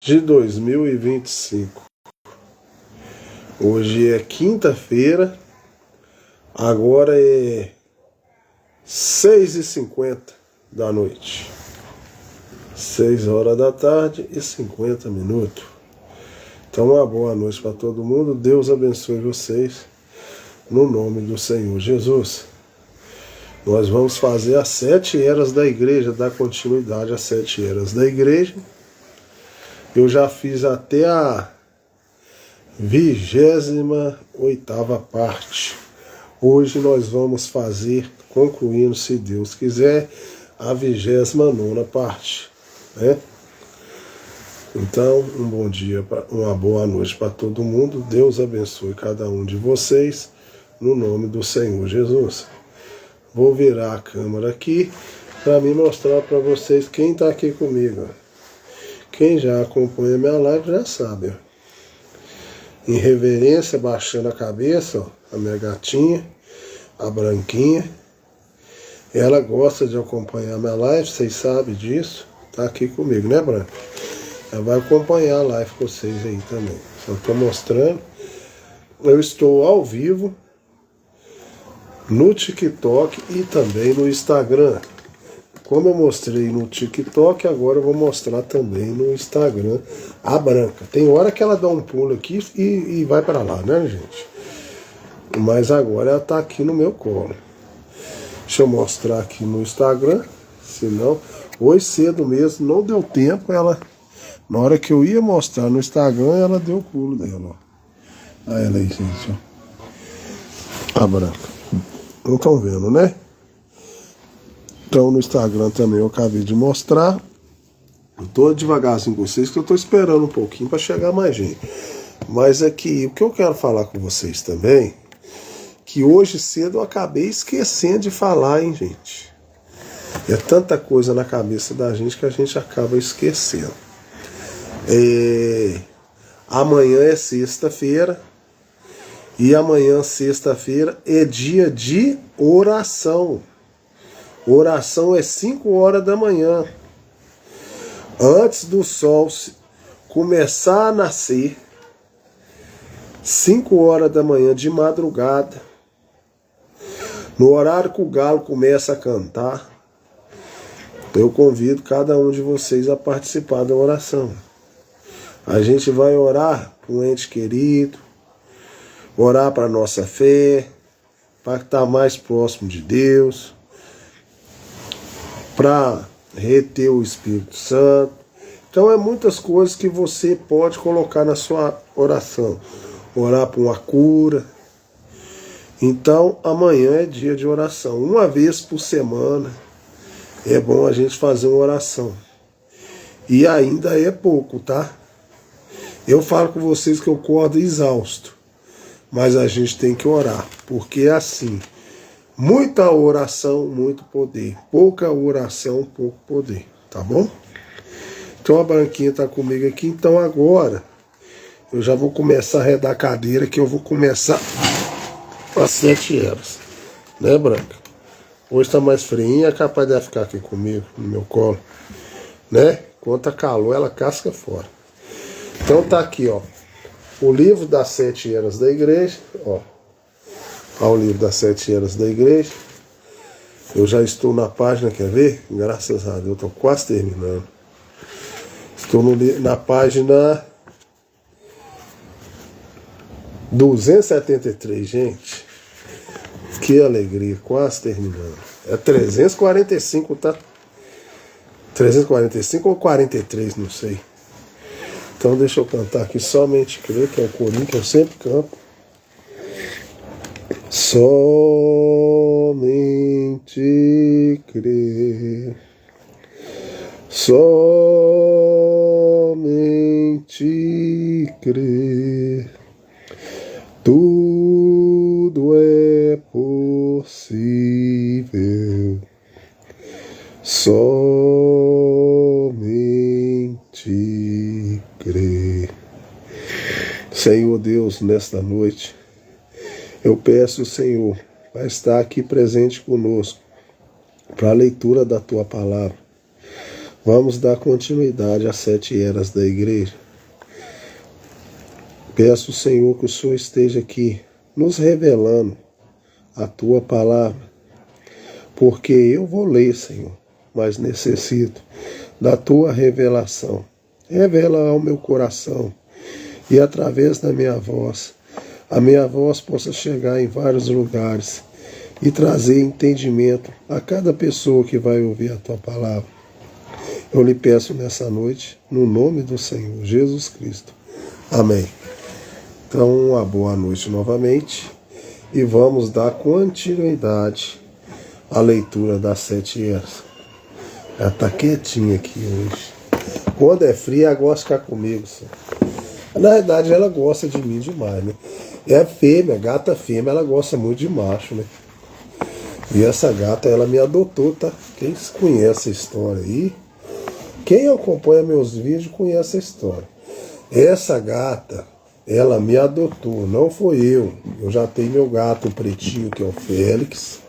de 2025. Hoje é quinta-feira, agora é 6h50 da noite. 6 horas da tarde e 50 minutos. Então, uma boa noite para todo mundo. Deus abençoe vocês, no nome do Senhor Jesus. Nós vamos fazer as 7 eras da igreja, dar continuidade às 7 eras da igreja. Eu já fiz até a 28ª parte. Hoje nós vamos fazer, concluindo, se Deus quiser, a 29ª parte, né? Então, um bom dia, uma boa noite para todo mundo. Deus abençoe cada um de vocês, no nome do Senhor Jesus. Vou virar a câmera aqui para me mostrar para vocês quem está aqui comigo. Quem já acompanha minha live já sabe. Em reverência, baixando a cabeça, ó, a minha gatinha, a Branquinha. Ela gosta de acompanhar minha live, vocês sabem disso. Tá aqui comigo, né, Branca? Ela vai acompanhar a live com vocês aí também. Só estou mostrando. Eu estou ao vivo no TikTok e também no Instagram. Como eu mostrei no TikTok, agora eu vou mostrar também no Instagram a Branca. Tem hora que ela dá um pulo aqui e vai para lá, né, gente? Mas agora ela tá aqui no meu colo. Deixa eu mostrar aqui no Instagram, senão hoje cedo mesmo não deu tempo. Ela, na hora que eu ia mostrar no Instagram, ela deu o pulo dela, ó. Olha ela aí, gente, ó. A Branca. Não estão vendo, né? Então no Instagram também eu acabei de mostrar. Eu tô devagarzinho com vocês, que eu tô esperando um pouquinho para chegar mais gente. Mas aqui, o que eu quero falar com vocês também, que hoje cedo eu acabei esquecendo de falar, hein, gente? É tanta coisa na cabeça da gente que a gente acaba esquecendo. Amanhã é sexta-feira. E amanhã, sexta-feira, é dia de oração. Oração é 5 horas da manhã. Antes do sol começar a nascer, 5 horas da manhã de madrugada, no horário que o galo começa a cantar, eu convido cada um de vocês a participar da oração. A gente vai orar para um ente querido, orar para a nossa fé, para estar mais próximo de Deus, para reter o Espírito Santo. Então é muitas coisas que você pode colocar na sua oração. Orar por uma cura. Então amanhã é dia de oração. Uma vez por semana é bom a gente fazer uma oração. E ainda é pouco, tá? Eu falo com vocês que eu acordo exausto. Mas a gente tem que orar. Porque é assim. Muita oração, muito poder. Pouca oração, pouco poder. Tá bom? Então a Branquinha tá comigo aqui. Então agora eu já vou começar a arredar a cadeira, que eu vou começar às 7 horas. Né, Branca? Hoje tá mais frio, é capaz de ela ficar aqui comigo, no meu colo. Né? Quando tá calor, ela casca fora. Então tá aqui, ó. O livro das 7 eras da igreja, ó. Ao livro das 7 eras da igreja. Eu já estou na página, quer ver? Graças a Deus, estou quase terminando. Estou na página 273, gente. Que alegria, quase terminando. É 345, tá? 345 ou 43, não sei. Então deixa eu cantar aqui Somente Crer, que é o corinho que eu sempre canto. Somente crer, somente crer, tudo é possível, somente crer. Senhor Deus, nesta noite, eu peço, Senhor, para estar aqui presente conosco, para a leitura da Tua palavra. Vamos dar continuidade às 7 eras da igreja. Peço, Senhor, que o Senhor esteja aqui nos revelando a Tua palavra, porque eu vou ler, Senhor, mas necessito da Tua revelação. Revela ao meu coração e através da minha voz, a minha voz possa chegar em vários lugares e trazer entendimento a cada pessoa que vai ouvir a Tua palavra. Eu lhe peço nessa noite, no nome do Senhor Jesus Cristo. Amém. Então, uma boa noite novamente e vamos dar continuidade à leitura das 7 eras. Ela está quietinha aqui hoje. Quando é fria, ela gosta de ficar comigo. Senhor. Na verdade, ela gosta de mim demais, né? É fêmea, gata fêmea, ela gosta muito de macho, né? E essa gata, ela me adotou, tá? Quem conhece a história aí, quem acompanha meus vídeos conhece a história. Essa gata, ela me adotou, não foi eu. Eu já tenho meu gato pretinho, que é o Félix.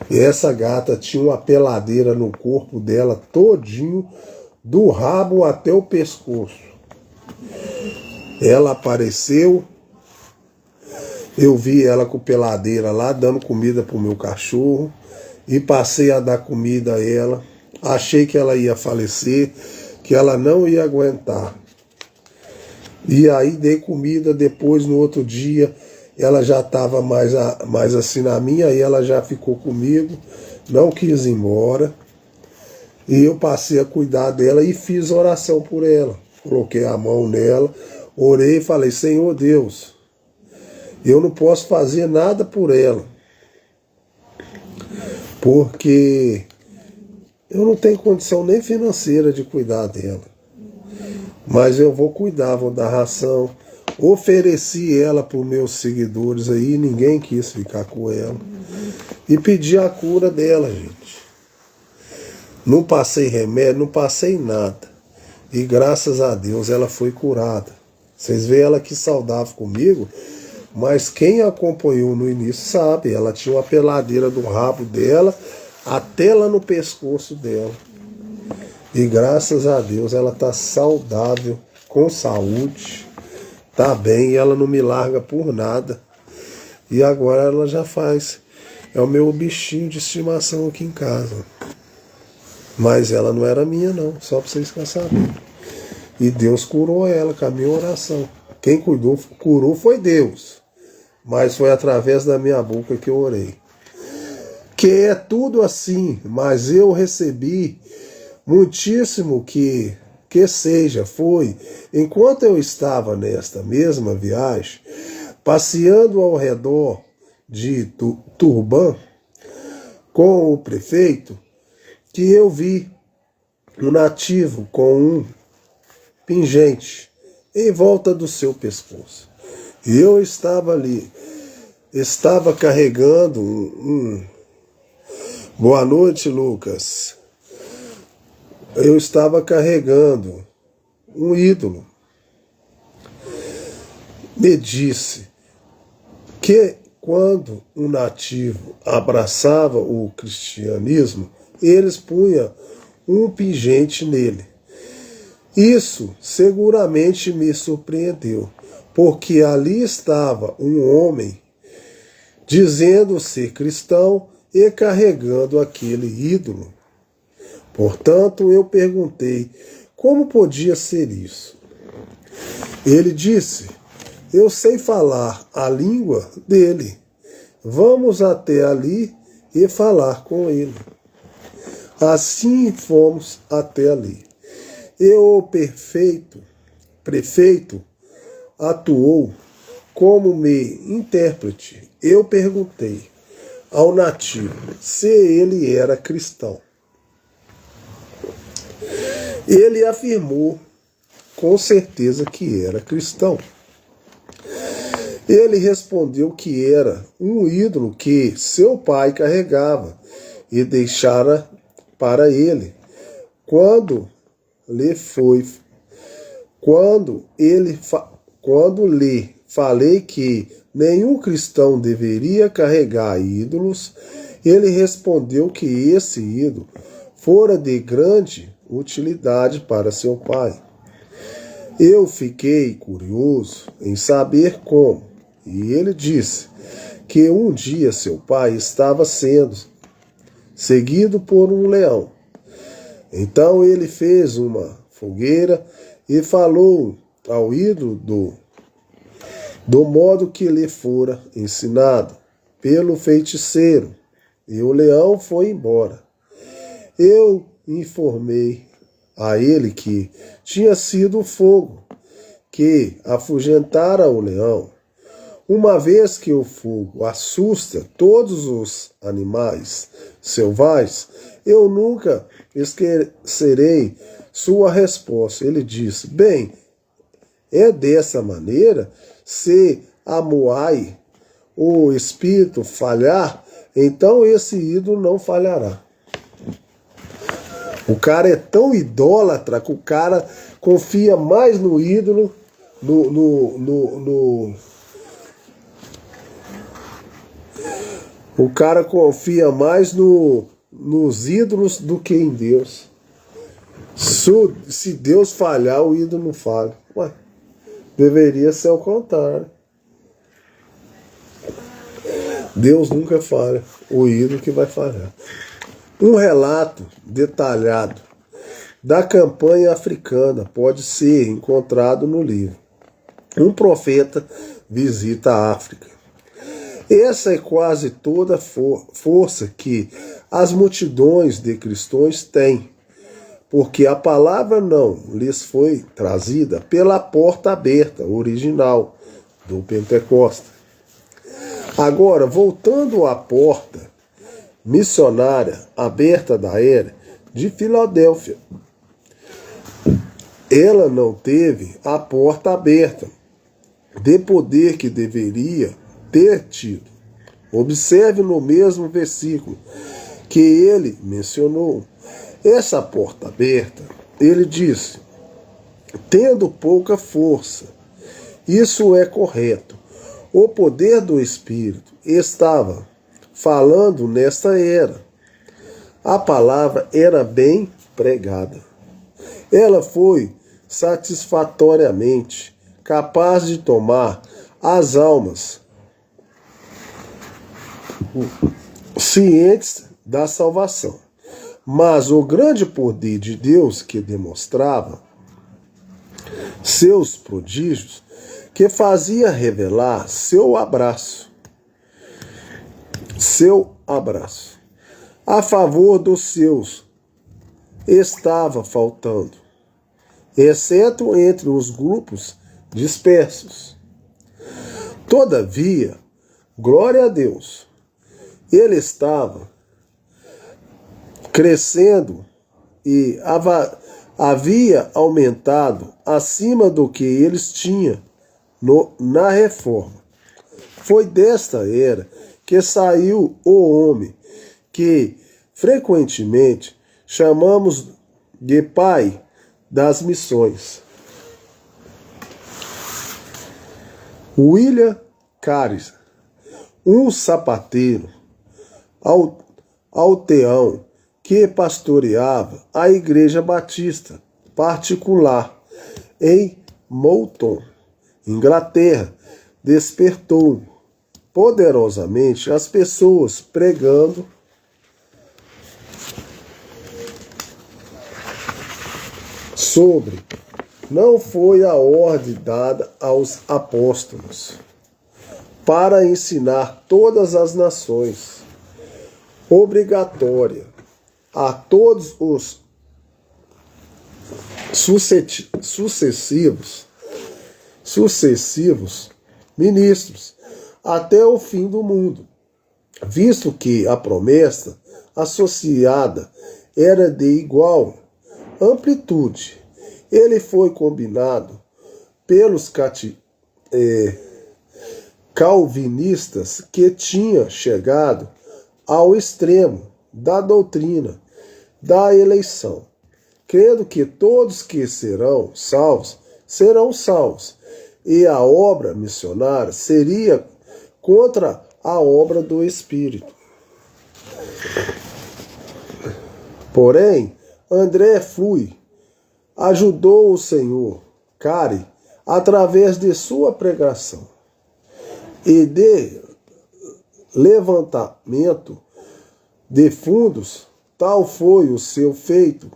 E essa gata tinha uma peladeira no corpo dela todinho, do rabo até o pescoço. Ela apareceu, eu vi ela com peladeira lá, dando comida pro meu cachorro, e passei a dar comida a ela. Achei que ela ia falecer, que ela não ia aguentar. E aí dei comida, depois no outro dia ela já estava mais assim na minha, aí ela já ficou comigo, não quis ir embora. E eu passei a cuidar dela e fiz oração por ela. Coloquei a mão nela, orei e falei, Senhor Deus, eu não posso fazer nada por ela, porque eu não tenho condição nem financeira de cuidar dela. Mas eu vou cuidar, vou dar ração. Ofereci ela para os meus seguidores aí, ninguém quis ficar com ela. E pedi a cura dela, gente. Não passei remédio, não passei nada. E graças a Deus ela foi curada. Vocês veem ela que saudável comigo, mas quem acompanhou no início sabe, ela tinha uma peladeira do rabo dela até lá no pescoço dela. E graças a Deus ela está saudável, com saúde, está bem e ela não me larga por nada. E agora ela já faz, é o meu bichinho de estimação aqui em casa. Mas ela não era minha não, só para vocês ficarem sabendo. E Deus curou ela com a minha oração. Quem curou foi Deus, mas foi através da minha boca que eu orei. Que é tudo assim, mas eu recebi muitíssimo que seja, foi, enquanto eu estava nesta mesma viagem, passeando ao redor de Turban com o prefeito, que eu vi um nativo com um pingente em volta do seu pescoço. E eu estava ali, estava carregando Boa noite, Lucas. Eu estava carregando um ídolo. Me disse que quando um nativo abraçava o cristianismo, eles punham um pingente nele. Isso seguramente me surpreendeu, porque ali estava um homem dizendo ser cristão e carregando aquele ídolo. Portanto, eu perguntei como podia ser isso. Ele disse, eu sei falar a língua dele. Vamos até ali e falar com ele. Assim fomos até ali. E o prefeito atuou como me intérprete. Eu perguntei ao nativo se ele era cristão. Ele afirmou com certeza que era cristão. Ele respondeu que era um ídolo que seu pai carregava e deixara para ele. Quando lhe falei que nenhum cristão deveria carregar ídolos, ele respondeu que esse ídolo fora de grande utilidade para seu pai. Eu fiquei curioso em saber como, e ele disse que um dia seu pai estava sendo seguido por um leão. Então ele fez uma fogueira e falou ao ídolo do modo que lhe fora ensinado pelo feiticeiro, e o leão foi embora. Eu informei a ele que tinha sido o fogo que afugentara o leão. Uma vez que o fogo assusta todos os animais selvagens, eu nunca esquecerei sua resposta. Ele disse: bem, é dessa maneira, se Amoai, o espírito, falhar, então esse ídolo não falhará. O cara é tão idólatra que o cara confia mais no ídolo, o cara confia mais nos ídolos do que em Deus. Se Deus falhar, o ídolo não falha. Ué, deveria ser o contrário. Deus nunca falha, o ídolo que vai falhar. Um relato detalhado da campanha africana pode ser encontrado no livro Um Profeta Visita a África. Essa é quase toda a força que as multidões de cristãos têm, porque a palavra não lhes foi trazida pela porta aberta original do Pentecostes. Agora, voltando à porta missionária aberta da era de Filadélfia, ela não teve a porta aberta de poder que deveria ter tido. Observe no mesmo versículo que ele mencionou essa porta aberta. Ele disse: tendo pouca força, isso é correto. O poder do Espírito estava falando nesta era. A palavra era bem pregada. Ela foi satisfatoriamente capaz de tomar as almas cientes da salvação. Mas o grande poder de Deus que demonstrava seus prodígios, que fazia revelar seu abraço a favor dos seus, estava faltando, exceto entre os grupos dispersos. Todavia, glória a Deus, ele estava crescendo e havia aumentado acima do que eles tinham na reforma. Foi desta era que saiu o homem que frequentemente chamamos de pai das missões. William Carey, um sapateiro alteão que pastoreava a igreja batista particular em Moulton, Inglaterra, despertou poderosamente as pessoas pregando sobre não foi a ordem dada aos apóstolos para ensinar todas as nações, obrigatória a todos os sucessivos ministros até o fim do mundo, visto que a promessa associada era de igual amplitude. Ele foi combinado pelos calvinistas que tinham chegado ao extremo da doutrina da eleição, crendo que todos que serão salvos, e a obra missionária seria contra a obra do Espírito. Porém, André Flui ajudou o senhor Cari através de sua pregação e de levantamento de fundos. Tal foi o seu feito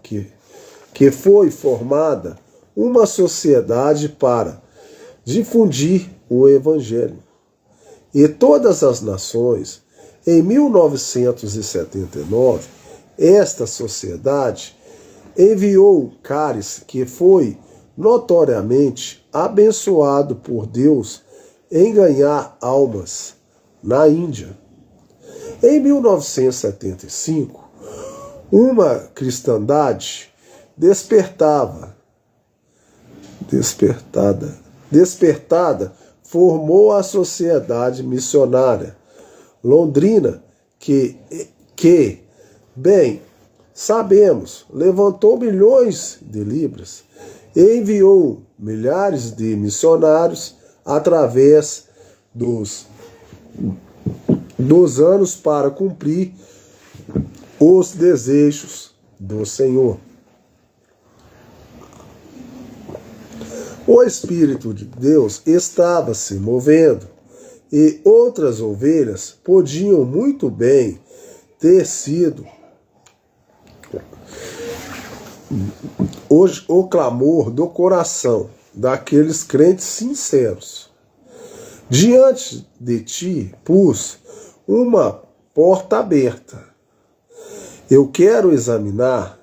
que foi formada uma sociedade para difundir o Evangelho. E todas as nações, em 1979, esta sociedade enviou Caris, que foi notoriamente abençoado por Deus em ganhar almas na Índia. Em 1975, uma cristandade despertada, formou a Sociedade Missionária Londrina, que, bem sabemos, levantou milhões de libras e enviou milhares de missionários através dos anos para cumprir os desejos do Senhor. O Espírito de Deus estava se movendo e outras ovelhas podiam muito bem ter sido o clamor do coração daqueles crentes sinceros. Diante de ti pus uma porta aberta. Eu quero examinar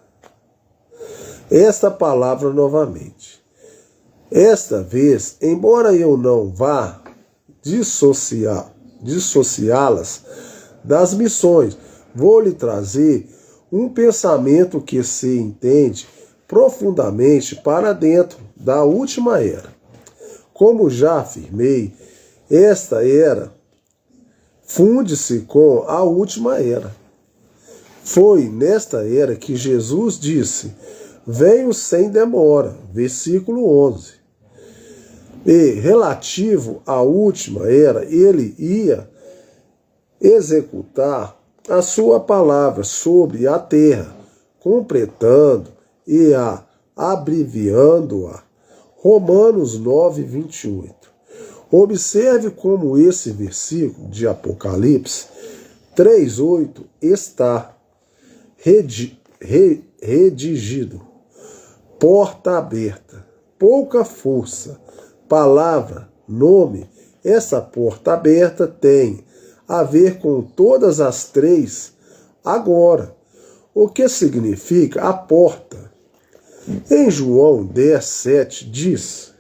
esta palavra novamente. Esta vez, embora eu não vá dissociá-las das missões, vou lhe trazer um pensamento que se entende profundamente para dentro da última era. Como já afirmei, esta era funde-se com a última era. Foi nesta era que Jesus disse: venho sem demora, versículo 11. E relativo à última era, ele ia executar a sua palavra sobre a terra, completando e abreviando-a. Romanos 9, 28. Observe como esse versículo de Apocalipse 3:8 está redigido. Porta aberta, pouca força, palavra, nome. Essa porta aberta tem a ver com todas as três agora. O que significa a porta? Em João 10:7 diz: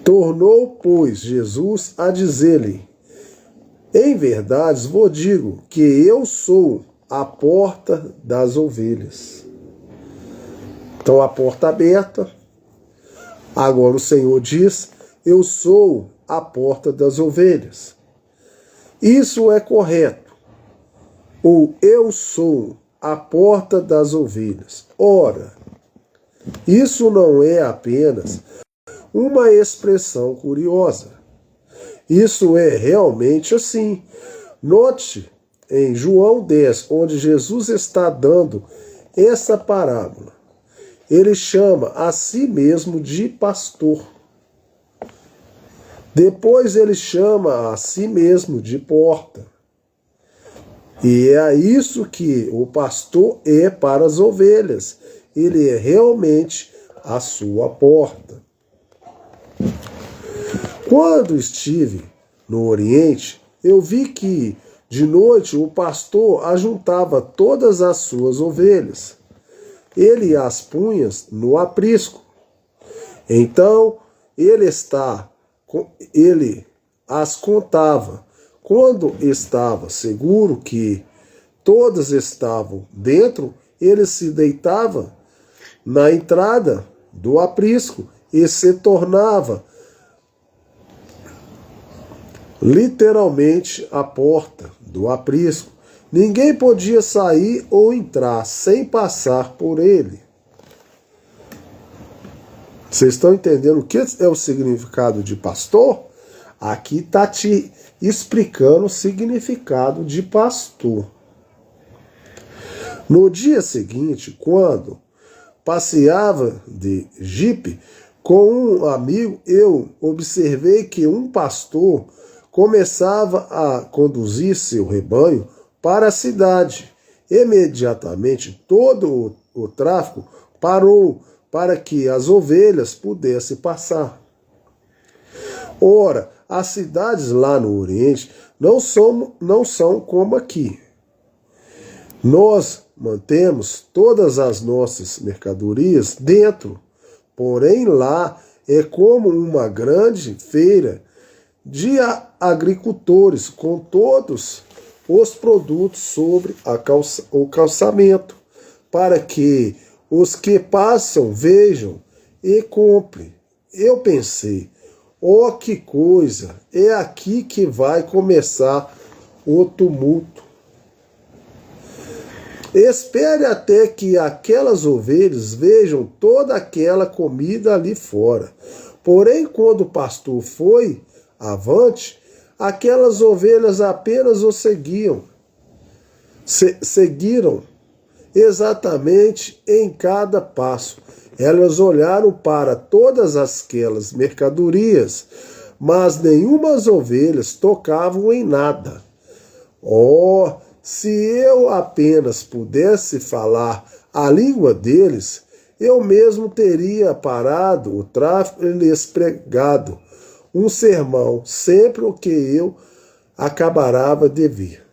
tornou, pois, Jesus a dizer-lhe: em verdade vos digo que eu sou a porta das ovelhas. Então a porta aberta. Agora o Senhor diz: eu sou a porta das ovelhas. Isso é correto. Ou eu sou a porta das ovelhas. Ora, isso não é apenas uma expressão curiosa. Isso é realmente assim. Note em João 10, onde Jesus está dando essa parábola. Ele chama a si mesmo de pastor. Depois ele chama a si mesmo de porta. E é isso que o pastor é para as ovelhas. Ele é realmente a sua porta. Quando estive no Oriente, eu vi que de noite o pastor ajuntava todas as suas ovelhas. Ele as punha no aprisco. Então ele as contava. Quando estava seguro que todas estavam dentro, ele se deitava na entrada do aprisco e se tornava literalmente a porta do aprisco. Ninguém podia sair ou entrar sem passar por ele. Vocês estão entendendo o que é o significado de pastor? Aqui está te explicando o significado de pastor. No dia seguinte, quando passeava de jipe com um amigo, eu observei que um pastor começava a conduzir seu rebanho para a cidade. Imediatamente, todo o tráfego parou para que as ovelhas pudessem passar. Ora, as cidades lá no Oriente não são como aqui. Nós mantemos todas as nossas mercadorias dentro, porém lá é como uma grande feira de agricultores com todos os produtos sobre o calçamento, para que os que passam vejam e comprem. Eu pensei, oh, que coisa, é aqui que vai começar o tumulto. Espere até que aquelas ovelhas vejam toda aquela comida ali fora. Porém, quando o pastor foi avante, aquelas ovelhas apenas o seguiram exatamente em cada passo. Elas olharam para todas aquelas mercadorias, mas nenhuma das ovelhas tocavam em nada. Oh, se eu apenas pudesse falar a língua deles, eu mesmo teria parado o tráfico e lhes pregado um sermão, sempre o que eu acabava de ver.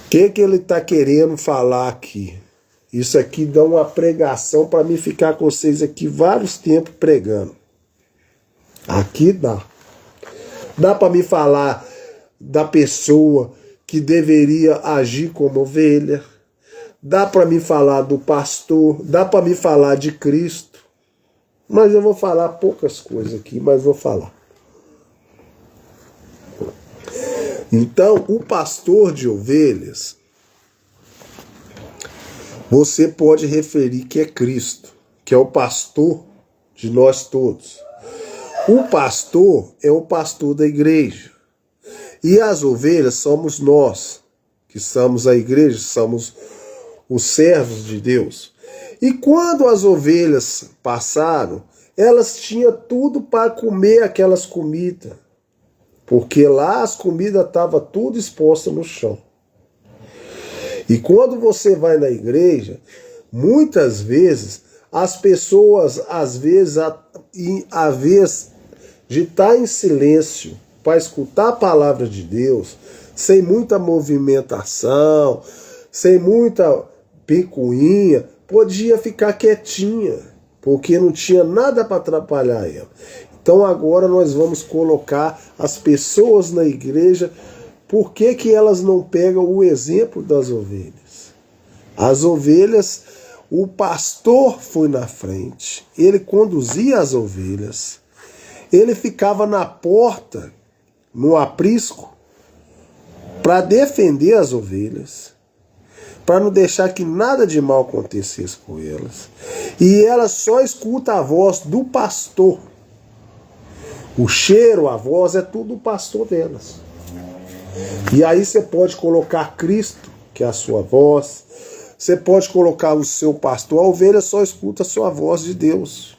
O que ele está querendo falar aqui? Isso aqui dá uma pregação para mim ficar com vocês aqui vários tempos pregando. Aqui dá. Dá para me falar da pessoa que deveria agir como ovelha. Dá para me falar do pastor. Dá para me falar de Cristo. Mas eu vou falar poucas coisas aqui, mas vou falar. Então, o pastor de ovelhas, você pode referir que é Cristo, que é o pastor de nós todos. O pastor é o pastor da igreja. E as ovelhas somos nós, que somos a igreja, somos os servos de Deus. E quando as ovelhas passaram, elas tinham tudo para comer aquelas comidas. Porque lá as comidas estavam tudo expostas no chão. E quando você vai na igreja, muitas vezes, as pessoas, às vezes, a vez de estar em silêncio para escutar a palavra de Deus, sem muita movimentação, sem muita picuinha, podia ficar quietinha, porque não tinha nada para atrapalhar ela. Então agora nós vamos colocar as pessoas na igreja. Por que elas não pegam o exemplo das ovelhas? As ovelhas, o pastor foi na frente, ele conduzia as ovelhas, ele ficava na porta, no aprisco, para defender as ovelhas, para não deixar que nada de mal acontecesse com elas. E elas só escutam a voz do pastor. O cheiro, a voz, é tudo o pastor delas. E aí você pode colocar Cristo, que é a sua voz. Você pode colocar o seu pastor. A ovelha só escuta a sua voz de Deus.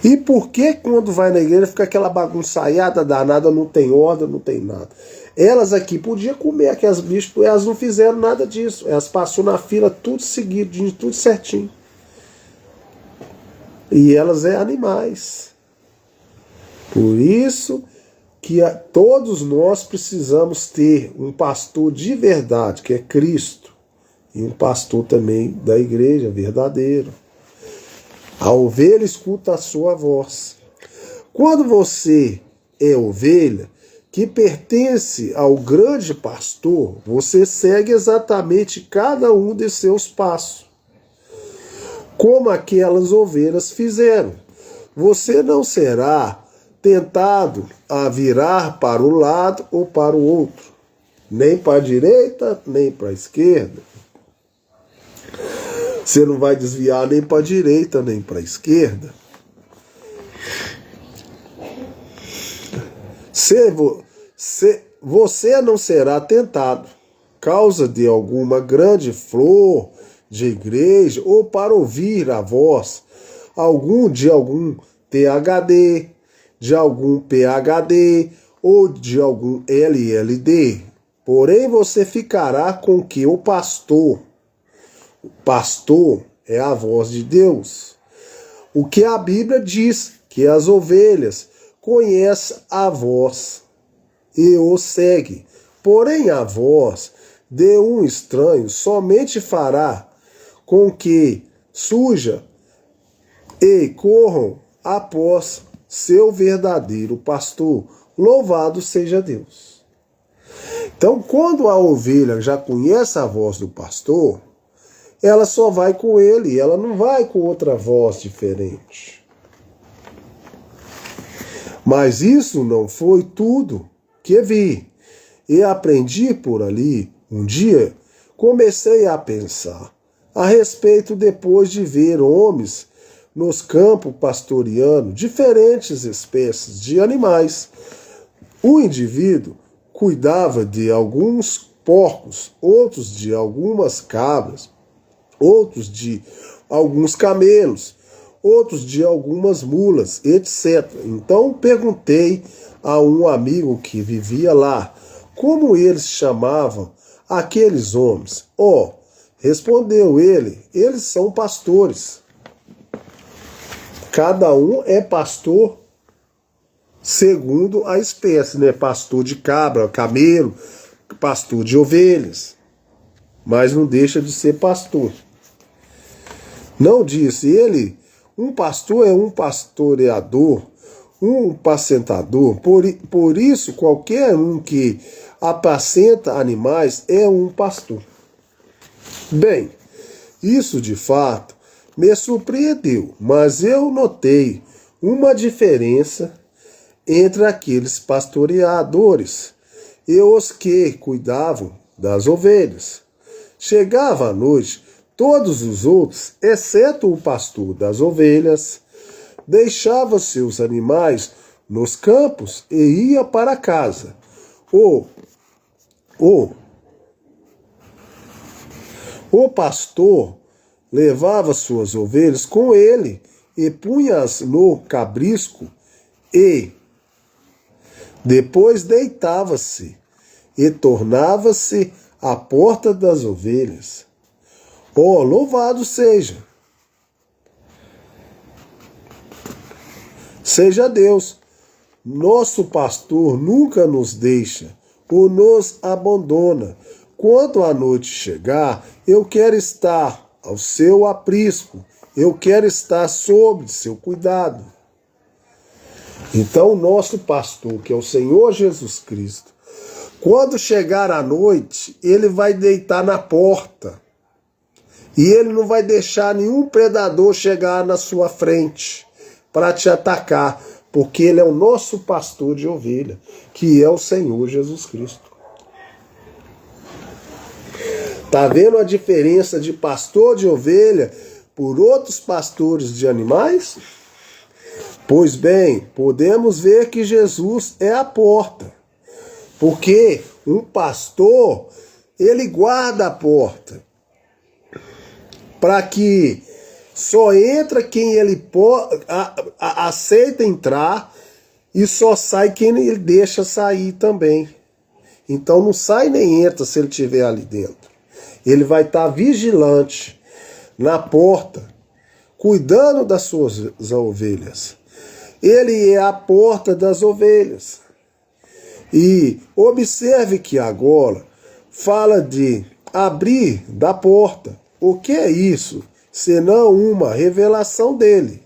E por que quando vai na igreja fica aquela bagunçaiada danada, não tem ordem, não tem nada? Elas aqui podiam comer aquelas bichos, elas não fizeram nada disso. Elas passaram na fila tudo seguido, tudo certinho. E elas é animais. Por isso que todos nós precisamos ter um pastor de verdade, que é Cristo, e um pastor também da igreja, verdadeiro. A ovelha escuta a sua voz. Quando você é ovelha, que pertence ao grande pastor, você segue exatamente cada um de seus passos, como aquelas ovelhas fizeram. Você não será tentado a virar para um lado ou para o outro, nem para a direita, nem para a esquerda. Você não vai desviar nem para a direita, nem para a esquerda. Você não será tentado. causa de alguma grande flor de igreja ou para ouvir a voz de algum THD, de algum PhD ou de algum LLD. Porém, você ficará com que o pastor é a voz de Deus. O que a Bíblia diz, que as ovelhas conhecem a voz e o seguem. Porém, a voz de um estranho somente fará com que suja e corram após seu verdadeiro pastor. Louvado seja Deus. Então, quando a ovelha já conhece a voz do pastor, ela só vai com ele, ela não vai com outra voz diferente. Mas isso não foi tudo que vi. E aprendi por ali. Um dia comecei a pensar a respeito depois de ver homens nos campos pastoreando diferentes espécies de animais. O indivíduo cuidava de alguns porcos, outros de algumas cabras, outros de alguns camelos, outros de algumas mulas, etc. Então perguntei a um amigo que vivia lá como eles chamavam aqueles homens. Respondeu ele, eles são pastores. Cada um é pastor segundo a espécie, né? Pastor de cabra, camelo, pastor de ovelhas. Mas não deixa de ser pastor. Não disse ele, um pastor é um pastoreador, um apacentador. Por isso, qualquer um que apacenta animais é um pastor. Bem, isso de fato me surpreendeu, mas eu notei uma diferença entre aqueles pastoreadores e os que cuidavam das ovelhas. Chegava a noite, todos os outros, exceto o pastor das ovelhas, deixava seus animais nos campos e ia para casa. O pastor levava suas ovelhas com ele e punha-as no cabrisco e depois deitava-se e tornava-se à porta das ovelhas. Louvado seja Deus. Nosso pastor nunca nos deixa ou nos abandona. Quando a noite chegar, eu quero estar ao seu aprisco, eu quero estar sob seu cuidado. Então, nosso pastor, que é o Senhor Jesus Cristo, quando chegar a noite, ele vai deitar na porta. E ele não vai deixar nenhum predador chegar na sua frente para te atacar, porque ele é o nosso pastor de ovelha, que é o Senhor Jesus Cristo. Tá vendo a diferença de pastor de ovelha por outros pastores de animais? Pois bem, podemos ver que Jesus é a porta. Porque um pastor, ele guarda a porta. Para que só entra quem ele aceita entrar e só sai quem ele deixa sair também. Então não sai nem entra se ele estiver ali dentro. Ele vai estar vigilante na porta, cuidando das suas ovelhas. Ele é a porta das ovelhas. E observe que agora fala de abrir da porta. O que é isso? Senão uma revelação dele.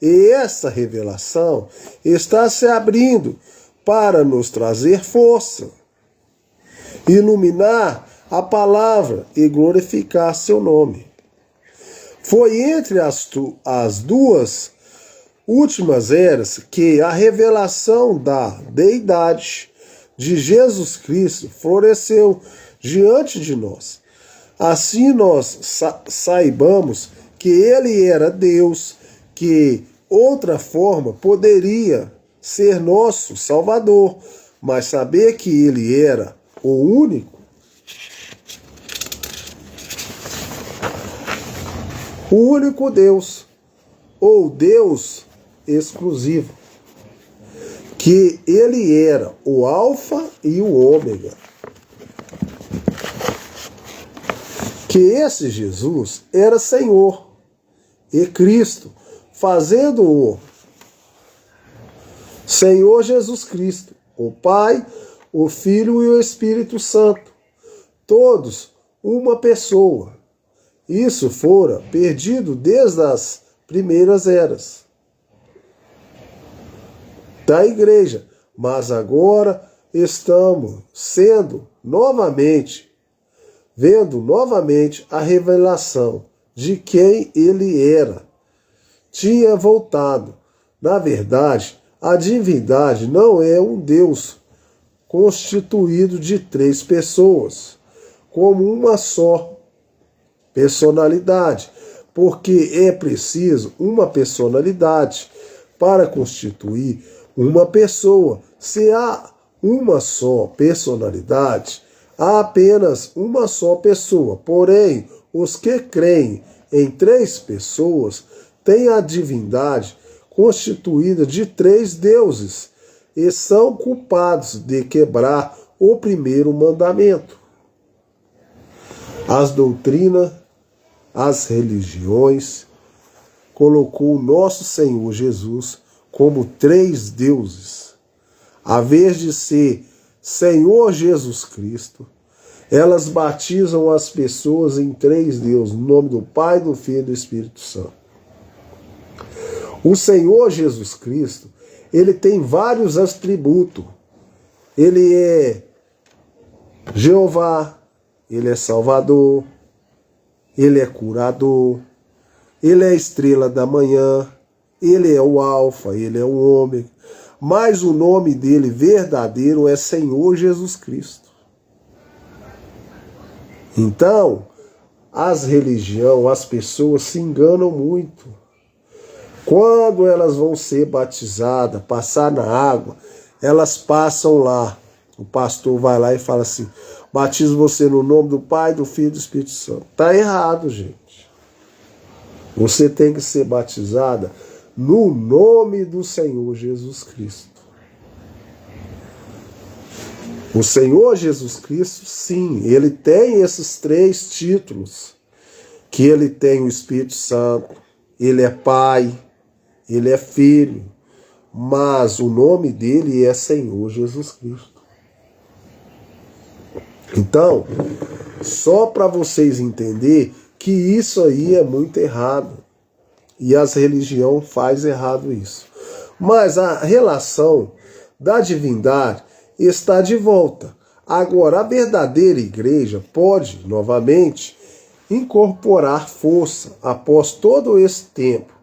E essa revelação está se abrindo para nos trazer força, iluminar a palavra e glorificar seu nome. Foi entre as duas últimas eras que a revelação da deidade de Jesus Cristo floresceu diante de nós. Assim nós saibamos que ele era Deus, que outra forma poderia ser nosso Salvador, mas saber que ele era o único o único Deus, ou Deus exclusivo, que ele era o Alfa e o Ômega. Que esse Jesus era Senhor e Cristo, fazendo-o Senhor Jesus Cristo, o Pai, o Filho e o Espírito Santo, todos uma pessoa. Isso fora perdido desde as primeiras eras da igreja, mas agora estamos vendo novamente a revelação de quem ele era. Tinha voltado. Na verdade, a divindade não é um Deus constituído de 3 pessoas, como uma só personalidade, porque é preciso uma personalidade para constituir uma pessoa. Se há uma só personalidade, há apenas uma só pessoa. Porém, os que creem em 3 pessoas têm a divindade constituída de 3 deuses e são culpados de quebrar o primeiro mandamento. As doutrinas, as religiões, colocou o nosso Senhor Jesus como 3 deuses. A vez de ser Senhor Jesus Cristo, elas batizam as pessoas em 3 deuses, no nome do Pai, do Filho e do Espírito Santo. O Senhor Jesus Cristo, ele tem vários atributos. Ele é Jeová, ele é Salvador, ele é curador, ele é a estrela da manhã, ele é o Alfa, ele é o Ômega. Mas o nome dele verdadeiro é Senhor Jesus Cristo. Então, as religiões, as pessoas se enganam muito. Quando elas vão ser batizadas, passar na água, elas passam lá. O pastor vai lá e fala assim: batizo você no nome do Pai, do Filho e do Espírito Santo. Está errado, gente. Você tem que ser batizada no nome do Senhor Jesus Cristo. O Senhor Jesus Cristo, sim, ele tem esses 3 títulos. Que ele tem o Espírito Santo, ele é Pai, ele é Filho, mas o nome dele é Senhor Jesus Cristo. Então, só para vocês entenderem que isso aí é muito errado. E as religiões fazem errado isso. Mas a relação da divindade está de volta. Agora, a verdadeira igreja pode, novamente, incorporar força após todo esse tempo.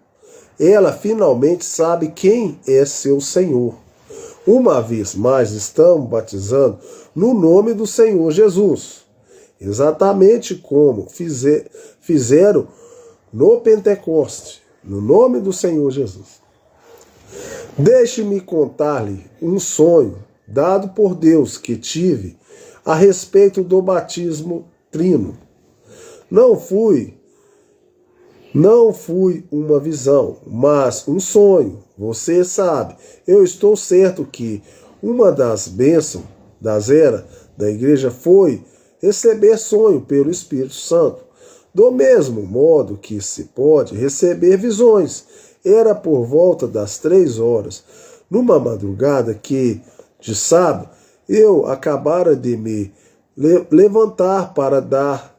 Ela finalmente sabe quem é seu Senhor. Uma vez mais, estamos batizando no nome do Senhor Jesus. Exatamente como fizeram no Pentecoste, no nome do Senhor Jesus. Deixe-me contar-lhe um sonho dado por Deus que tive a respeito do batismo trino. Não foi uma visão, mas um sonho. Você sabe, eu estou certo que uma das bênçãos das eras da igreja foi receber sonho pelo Espírito Santo. Do mesmo modo que se pode receber visões. Era por volta das 3 horas, numa madrugada que, de sábado, eu acabara de me levantar para dar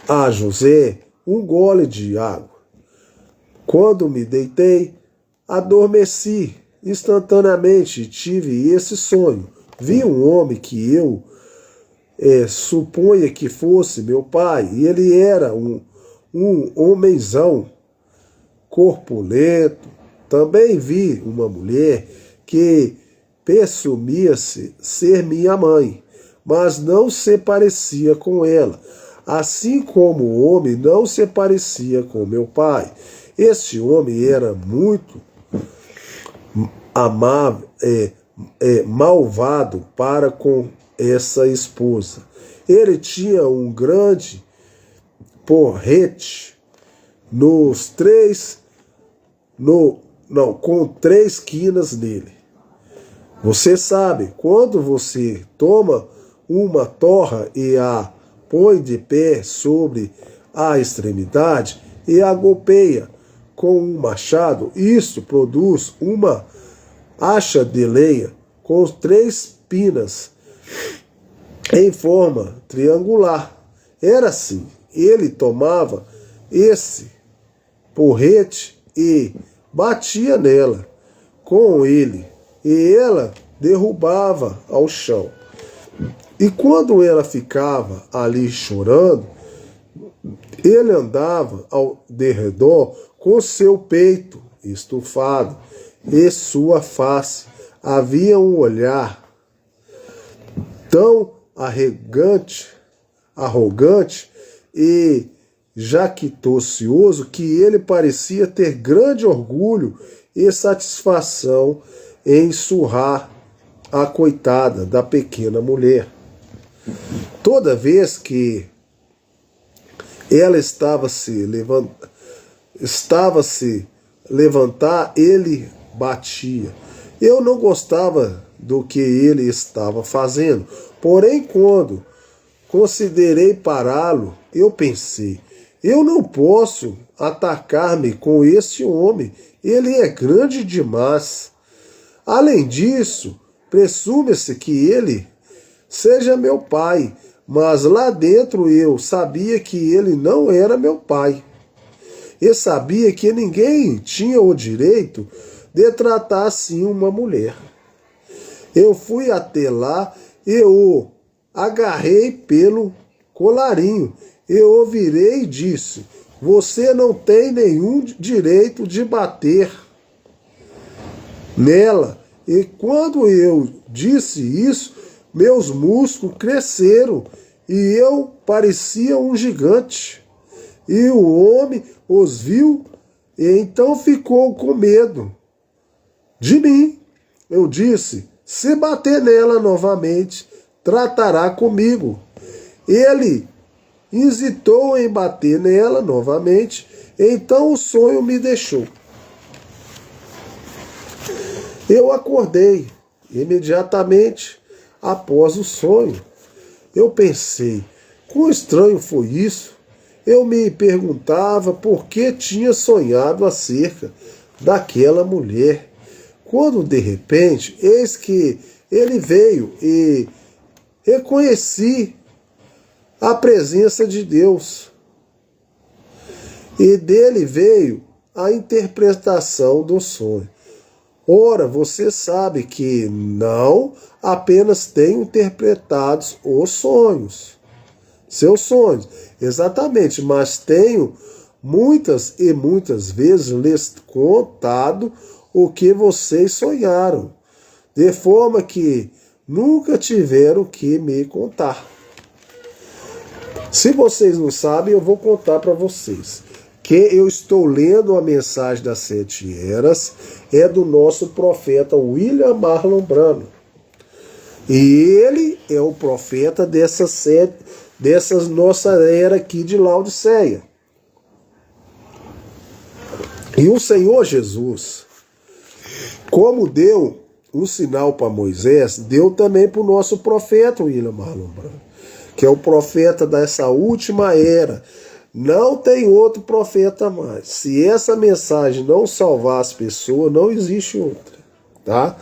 a José um gole de água. Quando me deitei, adormeci instantaneamente e tive esse sonho. Vi um homem que eu suponha que fosse meu pai, e ele era um homenzão corpulento. Também vi uma mulher que presumia-se ser minha mãe, mas não se parecia com ela, assim como o homem não se parecia com meu pai. Este homem era muito amável, malvado para com essa esposa. Ele tinha um grande porrete nos três, com 3 quinas nele. Você sabe, quando você toma uma torra e a põe de pé sobre a extremidade e a golpeia com um machado, isso produz uma acha de lenha com 3 pinas em forma triangular. Era assim, ele tomava esse porrete e batia nela com ele, e ela derrubava ao chão. E quando ela ficava ali chorando, ele andava ao derredor com seu peito estufado e sua face. Havia um olhar tão arrogante e jactocioso que ele parecia ter grande orgulho e satisfação em surrar a coitada da pequena mulher. Toda vez que ela estava se levantar, ele batia. Eu não gostava do que ele estava fazendo, porém, quando considerei pará-lo, eu pensei: eu não posso atacar-me com este homem, ele é grande demais. Além disso, presume-se que ele seja meu pai, mas lá dentro eu sabia que ele não era meu pai. E sabia que ninguém tinha o direito de tratar assim uma mulher. Eu fui até lá e o agarrei pelo colarinho. Eu o virei e disse: você não tem nenhum direito de bater nela. E quando eu disse isso, meus músculos cresceram e eu parecia um gigante. E o homem os viu e então ficou com medo de mim. Eu disse: se bater nela novamente, tratará comigo. Ele hesitou em bater nela novamente, então o sonho me deixou. Eu acordei imediatamente após o sonho. Eu pensei: quão estranho foi isso? Eu me perguntava por que tinha sonhado acerca daquela mulher, quando de repente, eis que ele veio e reconheci a presença de Deus. E dele veio a interpretação do sonho. Ora, você sabe que não apenas tenho interpretado os sonhos, seus sonhos, exatamente, mas tenho muitas e muitas vezes lhes contado o que vocês sonharam, de forma que nunca tiveram que me contar. Se vocês não sabem, eu vou contar para vocês. Que eu estou lendo a mensagem das 7 eras, é do nosso profeta William Marlon Branham. E ele é o profeta dessas nossa era aqui de Laodiceia. E o Senhor Jesus, como deu um sinal para Moisés, deu também para o nosso profeta William Marlon Branham, que é o profeta dessa última era. Não tem outro profeta mais. Se essa mensagem não salvar as pessoas, não existe outra, tá?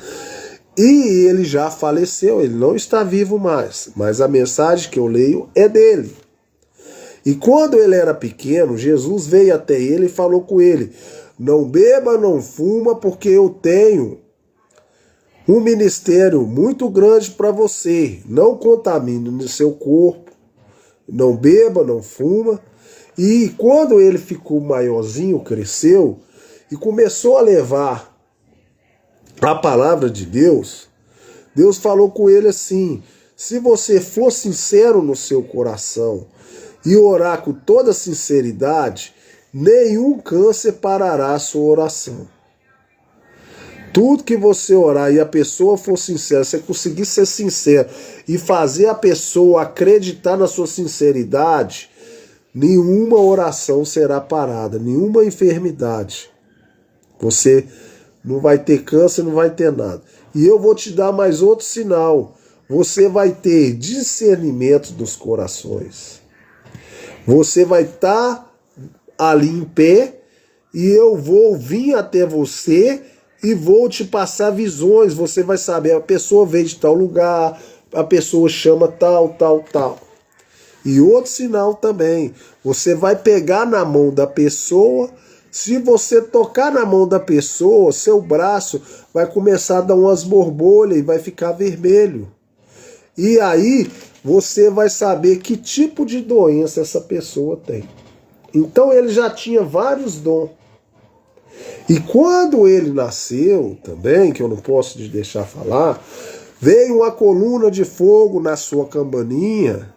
E ele já faleceu, ele não está vivo mais, mas a mensagem que eu leio é dele. E quando ele era pequeno, Jesus veio até ele e falou com ele: não beba, não fuma, porque eu tenho um ministério muito grande para você. Não contamine no seu corpo, não beba, não fuma. E quando ele ficou maiorzinho, cresceu e começou a levar a palavra de Deus, Deus falou com ele assim: se você for sincero no seu coração e orar com toda sinceridade, nenhum câncer parará a sua oração. Tudo que você orar e a pessoa for sincera, você conseguir ser sincero e fazer a pessoa acreditar na sua sinceridade, nenhuma oração será parada, nenhuma enfermidade. Você não vai ter câncer, não vai ter nada. E eu vou te dar mais outro sinal. Você vai ter discernimento dos corações. Você vai estar ali em pé e eu vou vir até você e vou te passar visões. Você vai saber, a pessoa veio de tal lugar, a pessoa chama tal, tal, tal. E outro sinal também, você vai pegar na mão da pessoa. Se você tocar na mão da pessoa, seu braço vai começar a dar umas borbolhas e vai ficar vermelho. E aí você vai saber que tipo de doença essa pessoa tem. Então ele já tinha vários dons. E quando ele nasceu também, que eu não posso te deixar falar, veio uma coluna de fogo na sua campainha,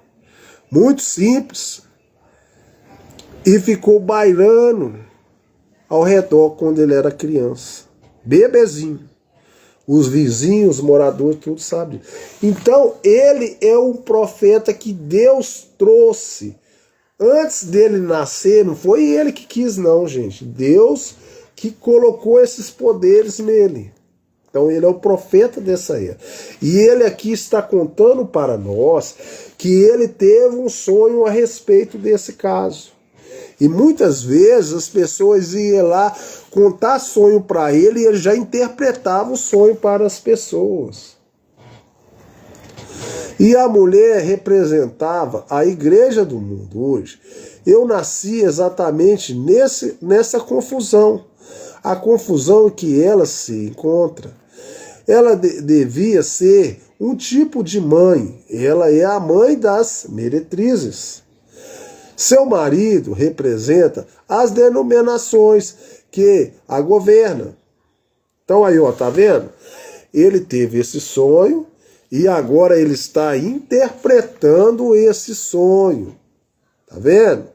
muito simples, e ficou bailando ao redor quando ele era criança, bebezinho. Os vizinhos, os moradores, tudo sabem. Então, ele é um profeta que Deus trouxe. Antes dele nascer, não foi ele que quis, não, gente. Deus que colocou esses poderes nele. Então, ele é o profeta dessa era. E ele aqui está contando para nós que ele teve um sonho a respeito desse caso. E muitas vezes as pessoas iam lá contar sonho para ele e ele já interpretava o sonho para as pessoas. E a mulher representava a igreja do mundo hoje. Eu nasci exatamente nessa confusão. A confusão em que ela se encontra. Ela devia ser um tipo de mãe. Ela é a mãe das meretrizes. Seu marido representa as denominações que a governam. Então aí, ó, tá vendo? Ele teve esse sonho e agora ele está interpretando esse sonho. Tá vendo?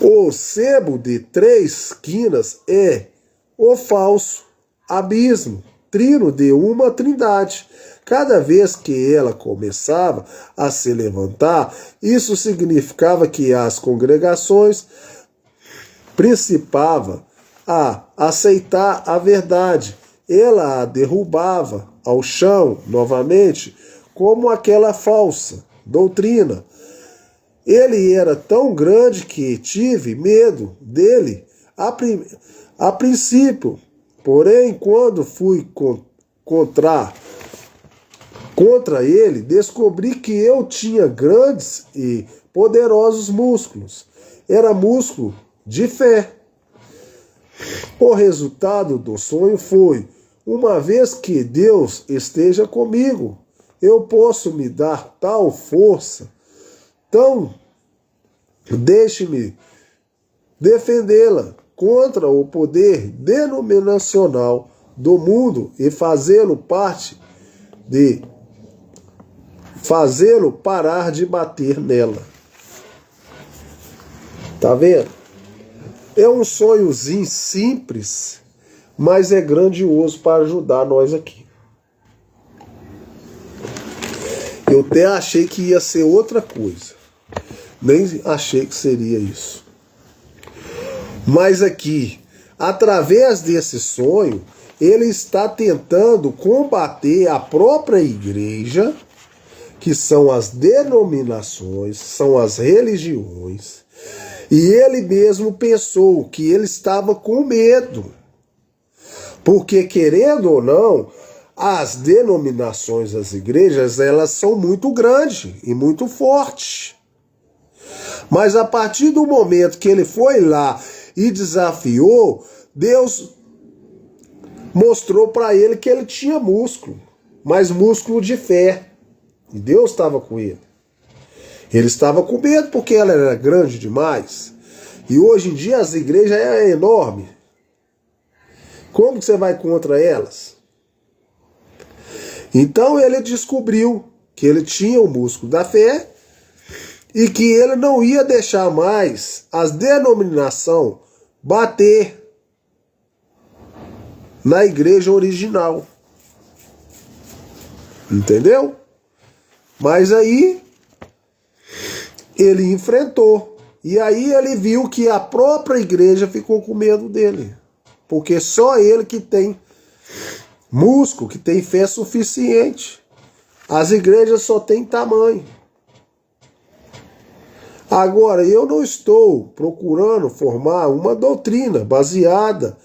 O sebo de 3 quinas é o falso abismo, trino de uma trindade. Cada vez que ela começava a se levantar, isso significava que as congregações principavam a aceitar a verdade. Ela a derrubava ao chão novamente, como aquela falsa doutrina. Ele era tão grande que tive medo dele a princípio. Porém, quando fui contra ele, descobri que eu tinha grandes e poderosos músculos. Era músculo de fé. O resultado do sonho foi: uma vez que Deus esteja comigo, eu posso me dar tal força. Então, deixe-me defendê-la contra o poder denominacional do mundo e fazê-lo parar de bater nela. Tá vendo? É um sonhozinho simples, mas é grandioso para ajudar nós aqui. Eu até achei que ia ser outra coisa. Nem achei que seria isso. Mas aqui, através desse sonho, ele está tentando combater a própria igreja, que são as denominações, são as religiões. E ele mesmo pensou que ele estava com medo. Porque, querendo ou não, as denominações, as igrejas, elas são muito grandes e muito fortes. Mas a partir do momento que ele foi lá e desafiou, Deus mostrou para ele que ele tinha músculo, mas músculo de fé. E Deus estava com ele. Ele estava com medo porque ela era grande demais. E hoje em dia as igrejas é enorme. Como que você vai contra elas? Então ele descobriu que ele tinha o músculo da fé e que ele não ia deixar mais as denominações bater na igreja original. Entendeu? Mas aí ele enfrentou. E aí ele viu que a própria igreja ficou com medo dele. Porque só ele que tem músculo, que tem fé suficiente. As igrejas só têm tamanho. Agora, eu não estou procurando formar uma doutrina baseada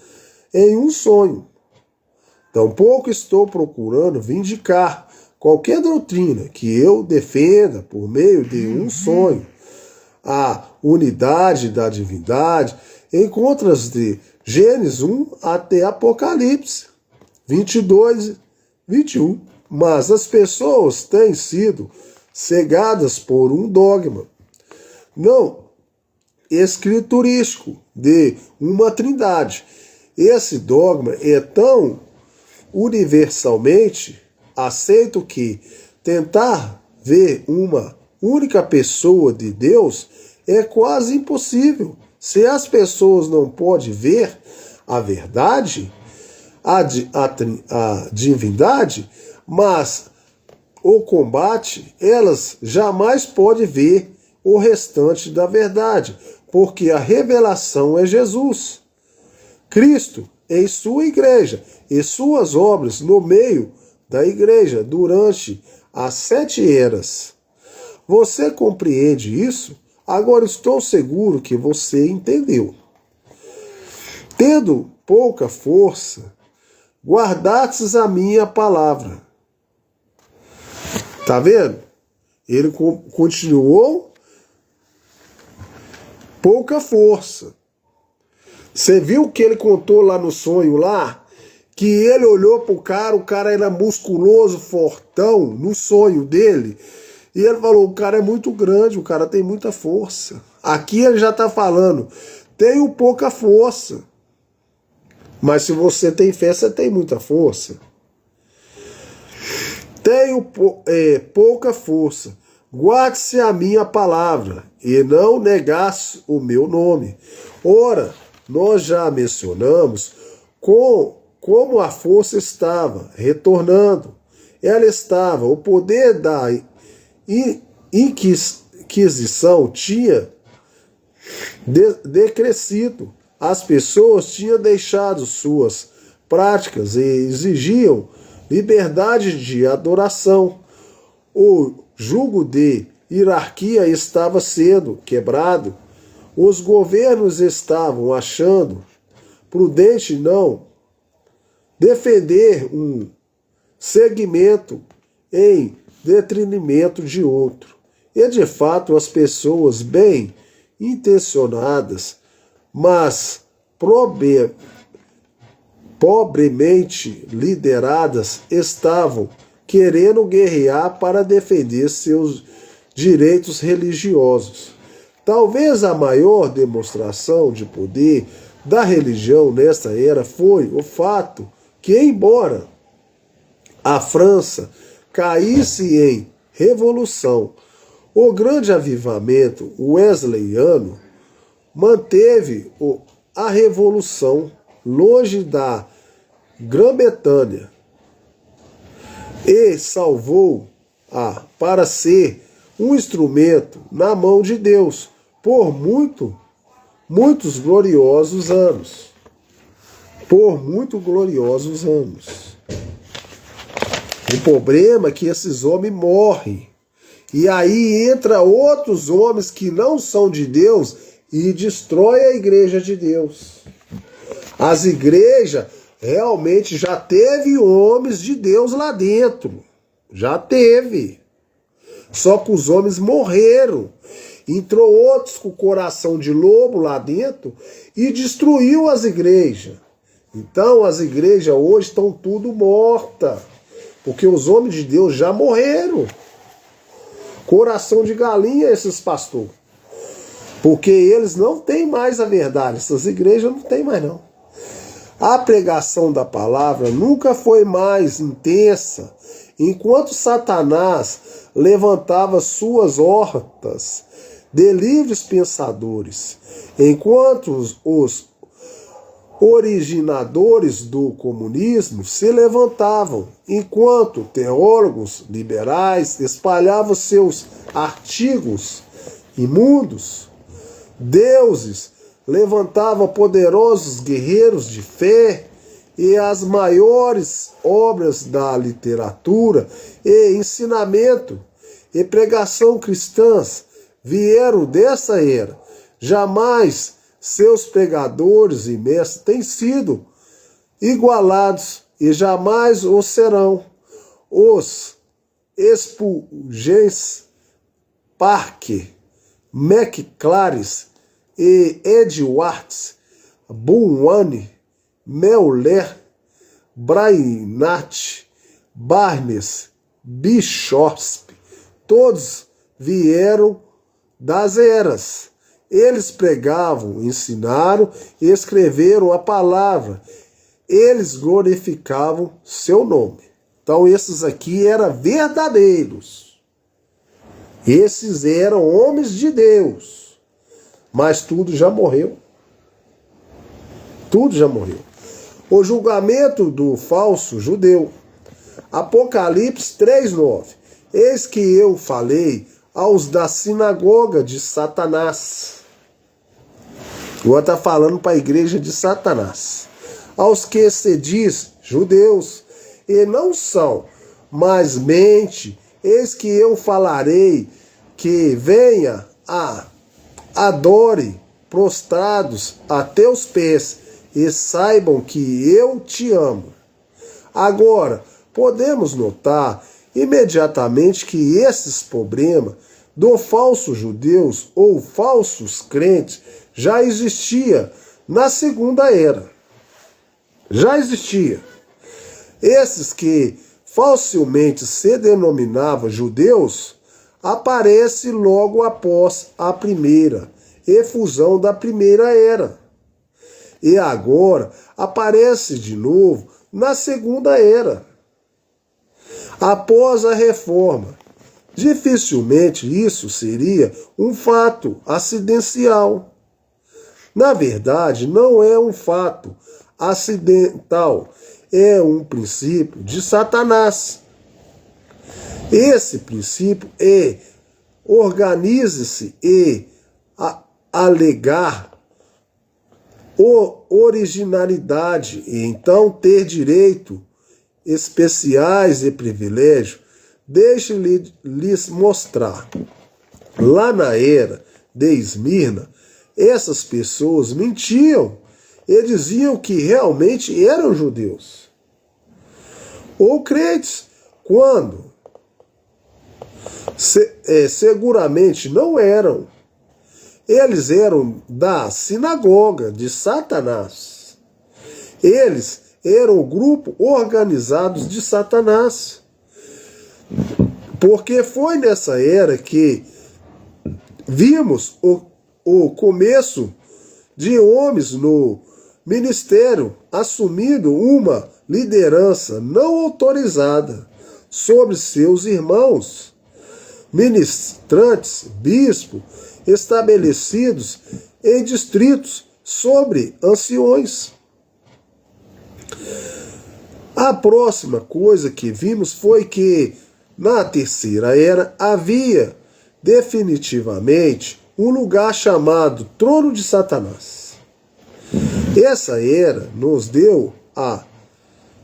em um sonho. Tampouco estou procurando vindicar qualquer doutrina que eu defenda por meio de um sonho. A unidade da divindade encontra-se de Gênesis 1 até Apocalipse 22, 21. Mas as pessoas têm sido cegadas por um dogma não escriturístico de uma trindade. Esse dogma é tão universalmente aceito que tentar ver uma única pessoa de Deus é quase impossível. Se as pessoas não podem ver a verdade, a divindade, mas o combate, elas jamais podem ver o restante da verdade, porque a revelação é Jesus, Cristo em sua igreja e suas obras no meio da igreja durante as 7 eras. Você compreende isso? Agora estou seguro que você entendeu. Tendo pouca força, guardastes a minha palavra. Tá vendo? Ele continuou pouca força. Você viu que ele contou lá no sonho lá? Que ele olhou pro cara, o cara era musculoso, fortão, no sonho dele. E ele falou, o cara é muito grande, o cara tem muita força. Aqui ele já está falando, tenho pouca força. Mas se você tem fé, você tem muita força. Tenho pouca força. Guarde-se a minha palavra e não negasse o meu nome. Ora, nós já mencionamos como a força estava retornando. Ela estava, o poder da Inquisição tinha decrescido. As pessoas tinham deixado suas práticas e exigiam liberdade de adoração. O jugo de hierarquia estava sendo quebrado. Os governos estavam achando prudente não defender um segmento em detrimento de outro. E de fato as pessoas bem intencionadas, mas pobremente lideradas, estavam querendo guerrear para defender seus direitos religiosos. Talvez a maior demonstração de poder da religião nesta era foi o fato que, embora a França caísse em revolução, o grande avivamento wesleyano manteve a revolução longe da Grã-Bretanha e salvou-a para ser um instrumento na mão de Deus por muitos gloriosos anos. Por muito gloriosos anos. O problema é que esses homens morrem. E aí entra outros homens que não são de Deus e destrói a igreja de Deus. As igrejas realmente já teve homens de Deus lá dentro. Já teve. Só que os homens morreram. Entrou outros com o coração de lobo lá dentro e destruiu as igrejas. Então as igrejas hoje estão tudo mortas. Porque os homens de Deus já morreram. Coração de galinha esses pastores. Porque eles não têm mais a verdade. Essas igrejas não têm mais não. A pregação da palavra nunca foi mais intensa. Enquanto Satanás levantava suas hortas de livres pensadores. Enquanto os originadores do comunismo se levantavam, enquanto teólogos liberais espalhavam seus artigos imundos. Deuses levantava poderosos guerreiros de fé, e as maiores obras da literatura e ensinamento e pregação cristãs vieram dessa era. Jamais seus pregadores e mestres têm sido igualados e jamais o serão. Os Spurgeon, Parker, McClaris e Edwards, Bunyan, Meuler, Brainat, Barnes, Bishop, todos vieram das eras. Eles pregavam, ensinaram e escreveram a palavra. Eles glorificavam seu nome. Então esses aqui eram verdadeiros. Esses eram homens de Deus. Mas tudo já morreu. Tudo já morreu. O julgamento do falso judeu. Apocalipse 3:9. Eis que eu falei aos da sinagoga de Satanás. Agora está falando para a igreja de Satanás. Aos que se diz judeus, e não são, mas mente, eis que eu falarei, que venha adore prostrados a teus pés, e saibam que eu te amo. Agora, podemos notar imediatamente que esses problemas do falsos judeus ou falsos crentes já existia na segunda era. Já existia. Esses que falsamente se denominavam judeus aparecem logo após a primeira efusão da primeira era. E agora aparece de novo na segunda era. Após a reforma, dificilmente isso seria um fato acidental. Na verdade, não é um fato acidental, é um princípio de Satanás. Esse princípio é organize-se e alegar originalidade e então ter especiais e privilégios. Deixe-lhes mostrar. Lá na era de Esmirna, essas pessoas mentiam e diziam que realmente eram judeus ou crentes, quando seguramente não eram. Eles eram da sinagoga de Satanás. Eles eram o grupo organizado de Satanás. Porque foi nessa era que vimos o começo de homens no ministério assumindo uma liderança não autorizada sobre seus irmãos, ministrantes, bispos, estabelecidos em distritos sobre anciões. A próxima coisa que vimos foi que na terceira era havia definitivamente um lugar chamado Trono de Satanás. Essa era nos deu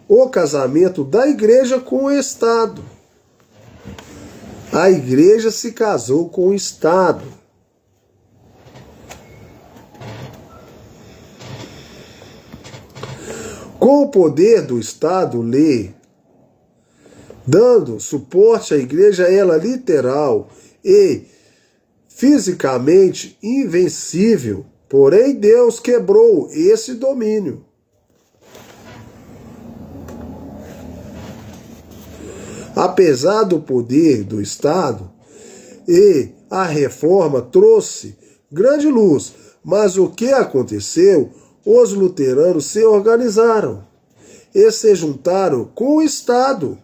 o casamento da igreja com o Estado. A igreja se casou com o Estado. Com o poder do Estado dando suporte à igreja, ela literal e fisicamente invencível, porém Deus quebrou esse domínio. Apesar do poder do Estado, e a reforma trouxe grande luz, mas o que aconteceu? Os luteranos se organizaram e se juntaram com o Estado.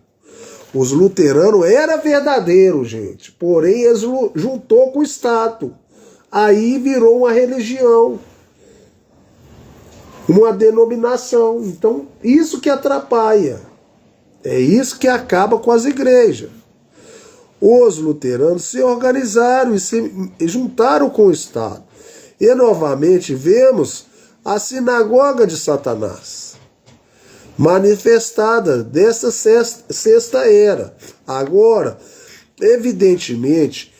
Os luteranos eram verdadeiros, gente, porém eles juntou com o Estado. Aí virou uma religião, uma denominação. Então, isso que atrapalha. É isso que acaba com as igrejas. os luteranos se organizaram e se juntaram com o Estado. E novamente vemos a sinagoga de Satanás, manifestada desta sexta era. Agora, evidentemente,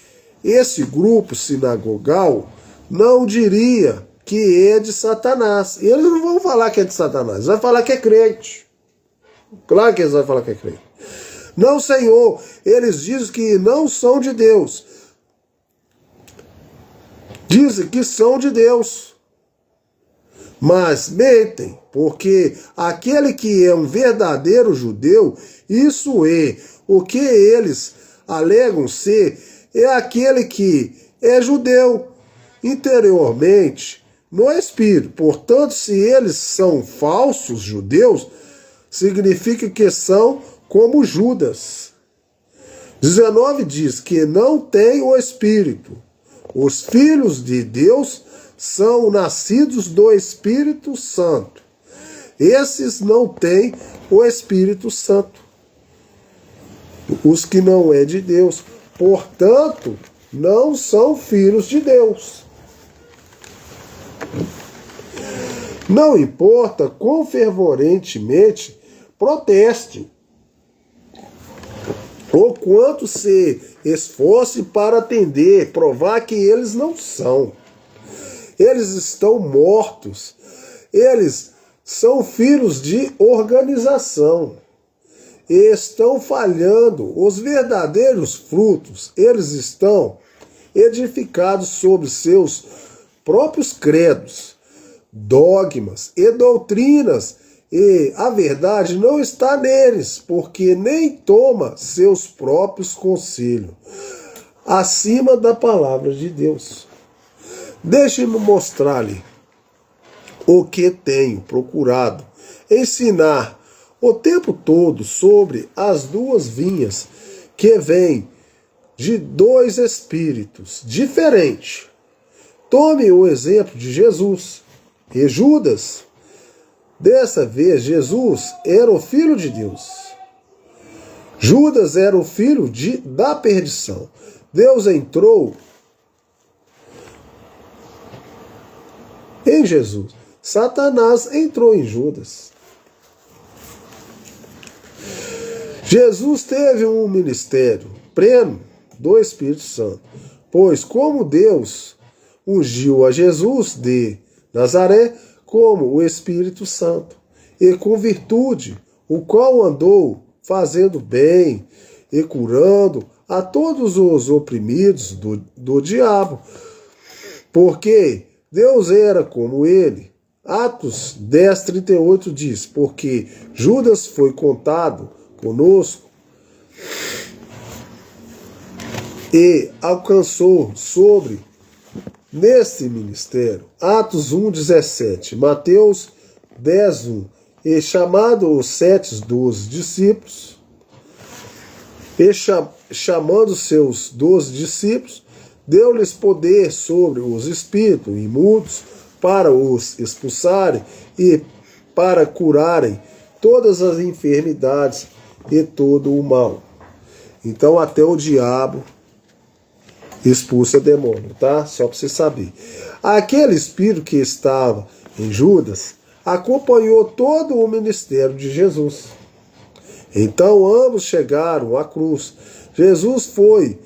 esse grupo sinagogal não diria que é de Satanás. Eles não vão falar que é de Satanás, eles vão falar que é crente. Claro que eles vão falar que é crente. Não, Senhor, eles dizem que não são de Deus. Dizem que são de Deus. Mas mentem, porque aquele que é um verdadeiro judeu, isso é, o que eles alegam ser, é aquele que é judeu interiormente no espírito. Portanto, se eles são falsos judeus, significa que são como Judas. 19 diz que não tem o espírito. Os filhos de Deus são nascidos do Espírito Santo. Esses não têm o Espírito Santo. Os que não é de Deus. Portanto, não são filhos de Deus. Não importa quão fervorentemente proteste, ou quanto se esforce para atender, provar que eles não são. Eles estão mortos. Eles são filhos de organização. E estão falhando. Os verdadeiros frutos, eles estão edificados sobre seus próprios credos, dogmas e doutrinas. E a verdade não está neles, porque nem toma seus próprios conselhos acima da palavra de Deus. Deixe-me mostrar-lhe o que tenho procurado ensinar o tempo todo sobre as duas vinhas que vêm de dois espíritos diferentes. Tome o exemplo de Jesus e Judas. Dessa vez, Jesus era o Filho de Deus. Judas era o filho da perdição. Deus entrou em Jesus. Satanás entrou em Judas. Jesus teve um ministério pleno do Espírito Santo, pois como Deus ungiu a Jesus de Nazaré como o Espírito Santo, e com virtude, o qual andou fazendo bem e curando a todos os oprimidos do diabo, porque Deus era como ele. Atos 10:38 diz, porque Judas foi contado conosco e alcançou sobre nesse ministério. Atos 1:17, Mateus 10:1, e chamado os 7 dos discípulos, e chamando seus 12 discípulos, deu-lhes poder sobre os espíritos imundos para os expulsarem e para curarem todas as enfermidades e todo o mal. Então até o diabo expulsa demônio, tá? Só para você saber. Aquele espírito que estava em Judas acompanhou todo o ministério de Jesus. Então ambos chegaram à cruz. Jesus foi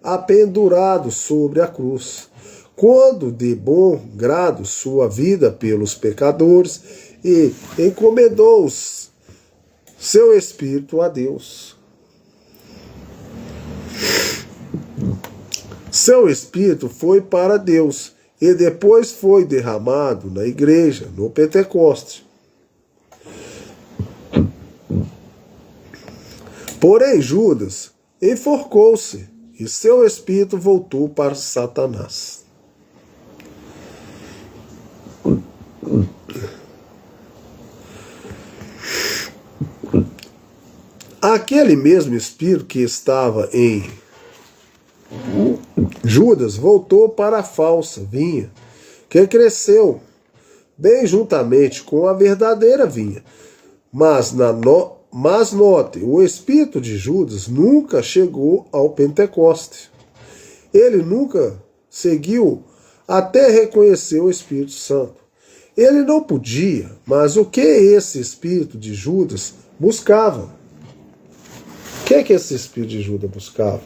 apendurado sobre a cruz, quando de bom grado sua vida pelos pecadores, e encomendou seu espírito a Deus. Seu espírito foi para Deus e depois foi derramado na igreja, no Pentecoste. Porém, Judas enforcou-se e seu espírito voltou para Satanás. Aquele mesmo espírito que estava em Judas voltou para a falsa vinha, que cresceu bem juntamente com a verdadeira vinha, mas Mas note, o espírito de Judas nunca chegou ao Pentecoste. Ele nunca seguiu até reconhecer o Espírito Santo. Ele não podia, mas o que esse espírito de Judas buscava? O que esse espírito de Judas buscava?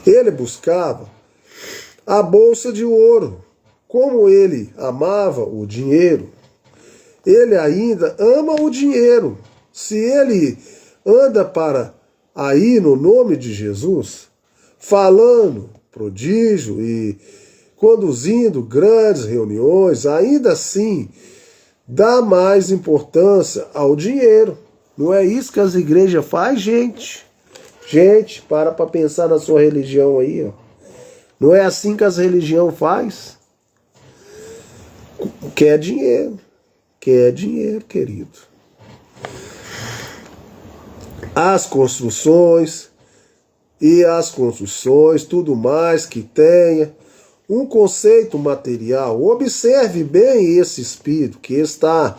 Ele buscava a bolsa de ouro. Como ele amava o dinheiro, ele ainda ama o dinheiro. Se ele anda para aí no nome de Jesus, falando prodígio e conduzindo grandes reuniões, ainda assim dá mais importância ao dinheiro. Não é isso que as igrejas fazem, gente? Gente, para pensar na sua religião aí, ó. Não é assim que as religiões fazem? Quer dinheiro, querido. As construções, tudo mais que tenha um conceito material. Observe bem esse espírito que está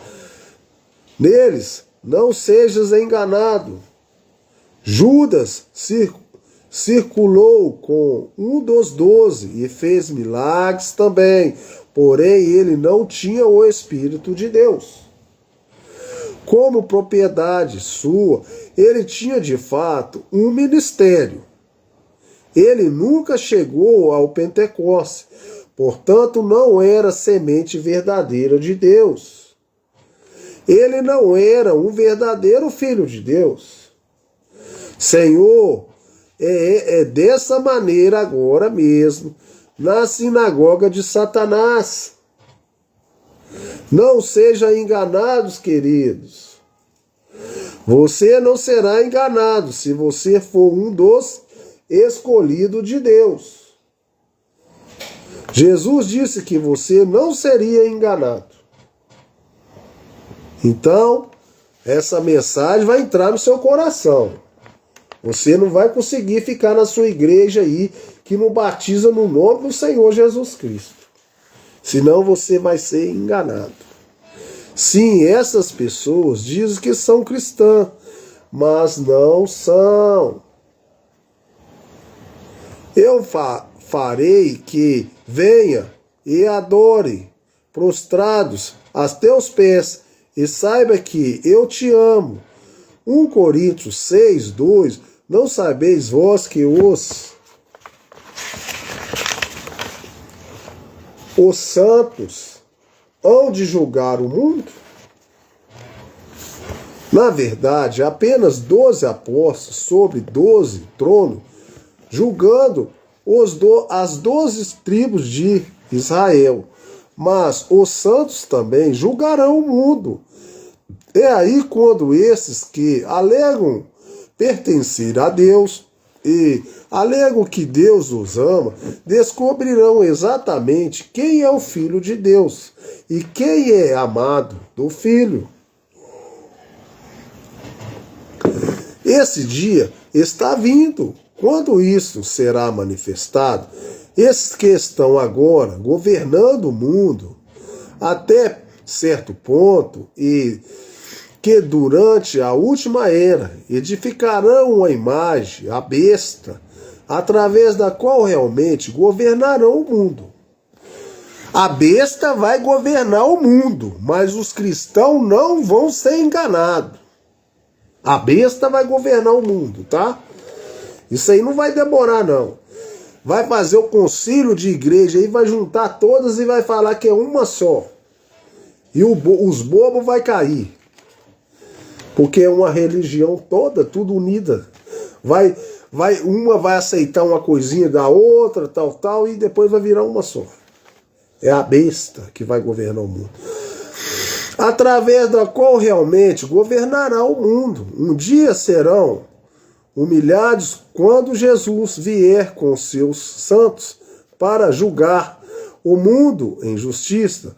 neles, não sejas enganado. Judas circulou com um dos 12 e fez milagres também, porém ele não tinha o Espírito de Deus. Como propriedade sua, ele tinha de fato um ministério. Ele nunca chegou ao Pentecoste, portanto não era semente verdadeira de Deus. Ele não era um verdadeiro filho de Deus. Senhor, é dessa maneira agora mesmo, na sinagoga de Satanás. Não sejam enganados, queridos. Você não será enganado se você for um dos escolhidos de Deus. Jesus disse que você não seria enganado. Então, essa mensagem vai entrar no seu coração. Você não vai conseguir ficar na sua igreja aí que não batiza no nome do Senhor Jesus Cristo. Senão você vai ser enganado. Sim, essas pessoas dizem que são cristãs, mas não são. Eu farei que venha e adore, prostrados a teus pés, e saiba que eu te amo. 1 Coríntios 6, 2, não sabeis vós que os santos hão de julgar o mundo? Na verdade, apenas 12 apóstolos sobre 12 tronos, julgando as 12 tribos de Israel. Mas os santos também julgarão o mundo. É aí quando esses que alegam pertencer a Deus e alegam que Deus os ama, descobrirão exatamente quem é o Filho de Deus e quem é amado do Filho. Esse dia está vindo. Quando isso será manifestado, esses que estão agora governando o mundo até certo ponto e que durante a última era edificarão uma imagem, a besta, através da qual realmente governarão o mundo. A besta vai governar o mundo, mas os cristãos não vão ser enganados. A besta vai governar o mundo, tá? Isso aí não vai demorar, não. Vai fazer o concílio de igreja aí, vai juntar todas e vai falar que é uma só. E os bobos vai cair. Porque é uma religião toda, tudo unida. Uma vai aceitar uma coisinha da outra, tal, e depois vai virar uma só. É a besta que vai governar o mundo. Através da qual realmente governará o mundo. Um dia serão humilhados quando Jesus vier com seus santos para julgar o mundo em justiça.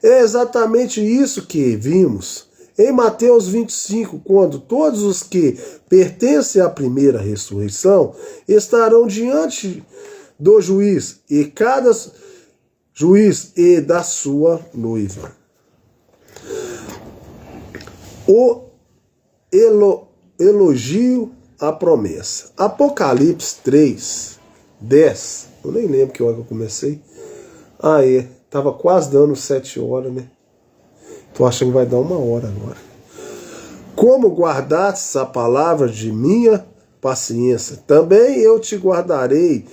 É exatamente isso que vimos em Mateus 25, quando todos os que pertencem à primeira ressurreição estarão diante do juiz, e cada juiz e da sua noiva. elogio à promessa. Apocalipse 3, 10. Eu nem lembro que hora que eu comecei. Tava quase dando 7 horas, né? Tô achando que vai dar 1 hora agora. Como guardastes a palavra de minha paciência, também eu te guardarei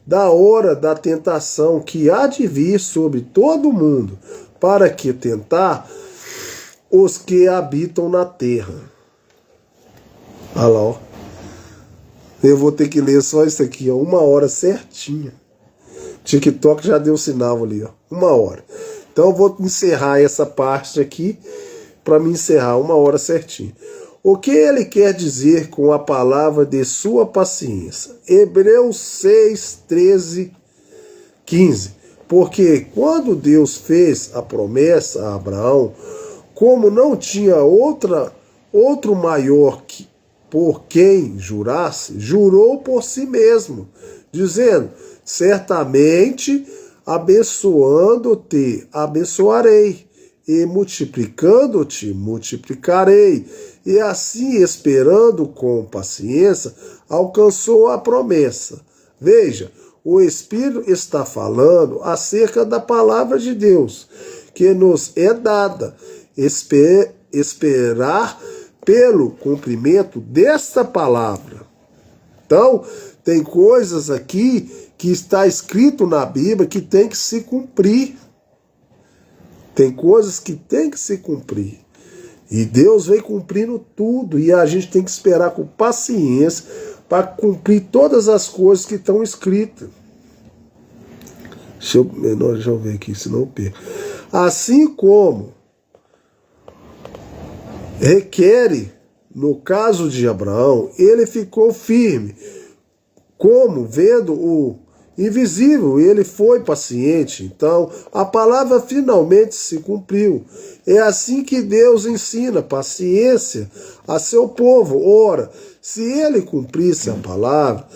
da hora da tentação que há de vir sobre todo o mundo, para que tentar os que habitam na terra. Olha lá, ó. Eu vou ter que ler só isso aqui, ó, 1 hora certinha. TikTok já deu sinal ali, ó, 1 hora. Então eu vou encerrar essa parte aqui, para me encerrar 1 hora certinho. O que ele quer dizer com a palavra de sua paciência? Hebreus 6, 13, 15. Porque quando Deus fez a promessa a Abraão, como não tinha outro maior por quem jurasse, jurou por si mesmo, dizendo: certamente abençoando-te, abençoarei, e multiplicando-te, multiplicarei. E assim, esperando com paciência, alcançou a promessa. Veja, o Espírito está falando acerca da palavra de Deus, que nos é dada, esperar pelo cumprimento desta palavra. Então, tem coisas aqui que está escrito na Bíblia que tem que se cumprir. Tem coisas que tem que se cumprir. E Deus vem cumprindo tudo. E a gente tem que esperar com paciência para cumprir todas as coisas que estão escritas. Deixa eu ver aqui, senão eu perco. Assim como requer, no caso de Abraão, ele ficou firme, como vendo o invisível, ele foi paciente. Então, a palavra finalmente se cumpriu. É assim que Deus ensina paciência a seu povo. Ora, se ele cumprisse a palavra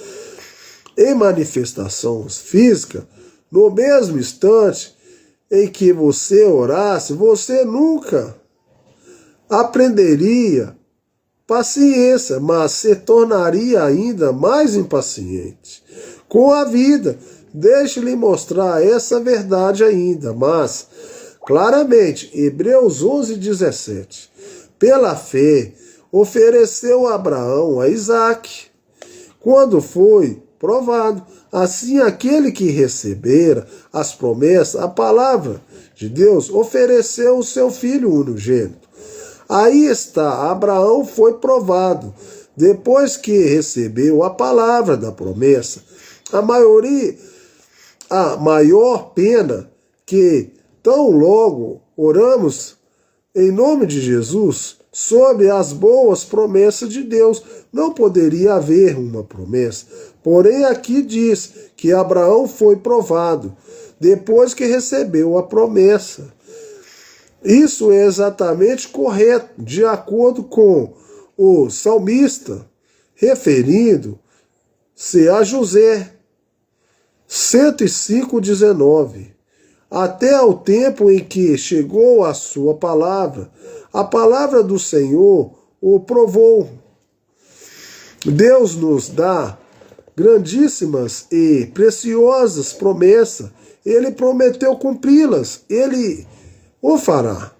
em manifestações físicas, no mesmo instante em que você orasse, você nunca aprenderia paciência, mas se tornaria ainda mais impaciente com a vida. Deixe-lhe mostrar essa verdade ainda, mas claramente, Hebreus 11, 17. Pela fé, ofereceu Abraão a Isaque, quando foi provado. Assim, aquele que recebera as promessas, a palavra de Deus, ofereceu o seu filho unigênito. Aí está, Abraão foi provado, depois que recebeu a palavra da promessa. A maior pena que tão logo oramos em nome de Jesus sobre as boas promessas de Deus, não poderia haver uma promessa. Porém, aqui diz que Abraão foi provado depois que recebeu a promessa. Isso é exatamente correto, de acordo com o salmista, referindo-se a José, 105:19. Até o tempo em que chegou a sua palavra, a palavra do Senhor o provou. Deus nos dá grandíssimas e preciosas promessas. Ele prometeu cumpri-las. Ele o fará.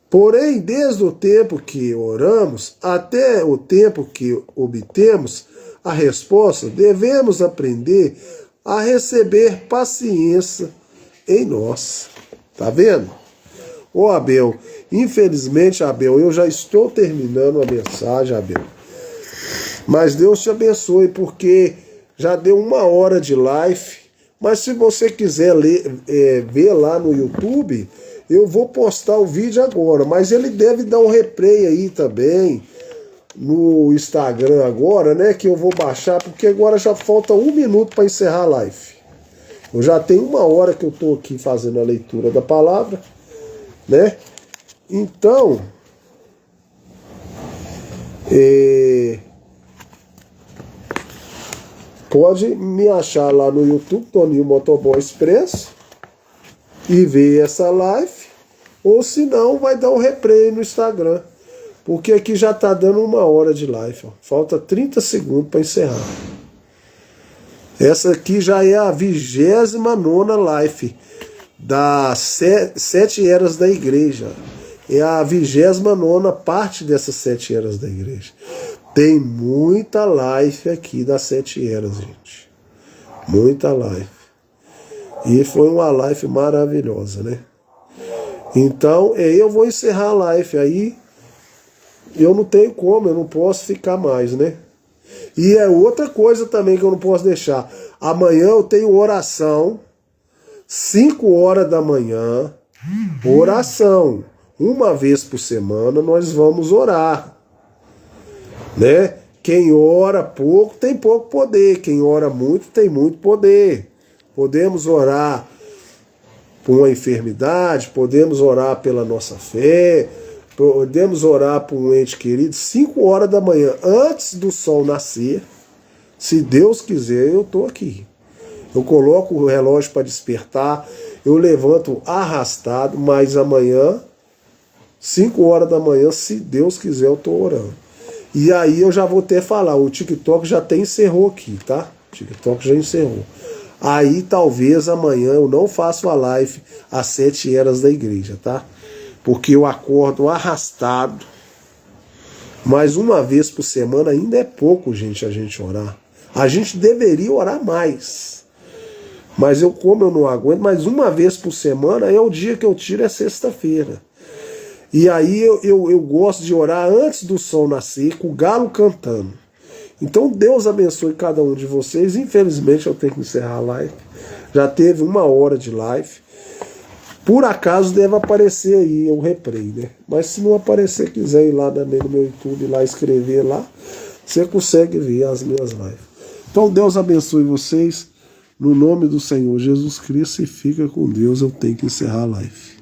Porém, desde o tempo que oramos até o tempo que obtemos a resposta, devemos aprender a receber paciência em nós. Tá vendo? Ô Abel, infelizmente, Abel, eu já estou terminando a mensagem, Abel. Mas Deus te abençoe, porque já deu 1 hora de live. Mas se você quiser ver lá no YouTube, eu vou postar o vídeo agora. Mas ele deve dar um replay aí também no Instagram agora, né? Que eu vou baixar, porque agora já falta 1 minuto para encerrar a live. Eu já tenho 1 hora que eu estou aqui fazendo a leitura da palavra, né? Então, pode me achar lá no YouTube, Toninho Motoboy Expresso, e ver essa live, ou se não, vai dar um replay no Instagram, Porque aqui já está dando 1 hora de live. Ó. Falta 30 segundos para encerrar. Essa aqui já é a 29ª live das 7 eras da igreja. É a 29ª parte dessas 7 eras da igreja. Tem muita live aqui das 7 eras, gente. Muita live. E foi uma live maravilhosa, né? Então, eu vou encerrar a live aí. Eu não tenho como, eu não posso ficar mais, né? E é outra coisa também que eu não posso deixar. Amanhã eu tenho oração, 5 horas da manhã, oração. Uma vez por semana nós vamos orar, né? Quem ora pouco tem pouco poder, quem ora muito tem muito poder. Podemos orar por uma enfermidade, podemos orar pela nossa fé, podemos orar por um ente querido, 5 horas da manhã, antes do sol nascer. Se Deus quiser, eu estou aqui. Eu coloco o relógio para despertar, eu levanto arrastado, mas amanhã, 5 horas da manhã, se Deus quiser, eu estou orando. E aí eu já vou até falar, o TikTok já até encerrou aqui, tá? O TikTok já encerrou. Aí talvez amanhã eu não faça a live às 7 eras da igreja, tá? Porque eu acordo arrastado. Mas uma vez por semana ainda é pouco, gente, a gente orar. A gente deveria orar mais. Mas como eu não aguento, mas uma vez por semana é o dia que eu tiro, é sexta-feira. E aí eu gosto de orar antes do sol nascer, com o galo cantando. Então Deus abençoe cada um de vocês. Infelizmente eu tenho que encerrar a live. Já teve 1 hora de live. Por acaso deve aparecer aí o replay, né? Mas se não aparecer, quiser ir lá também no meu YouTube, lá escrever lá, você consegue ver as minhas lives. Então Deus abençoe vocês. No nome do Senhor Jesus Cristo, e fica com Deus. Eu tenho que encerrar a live.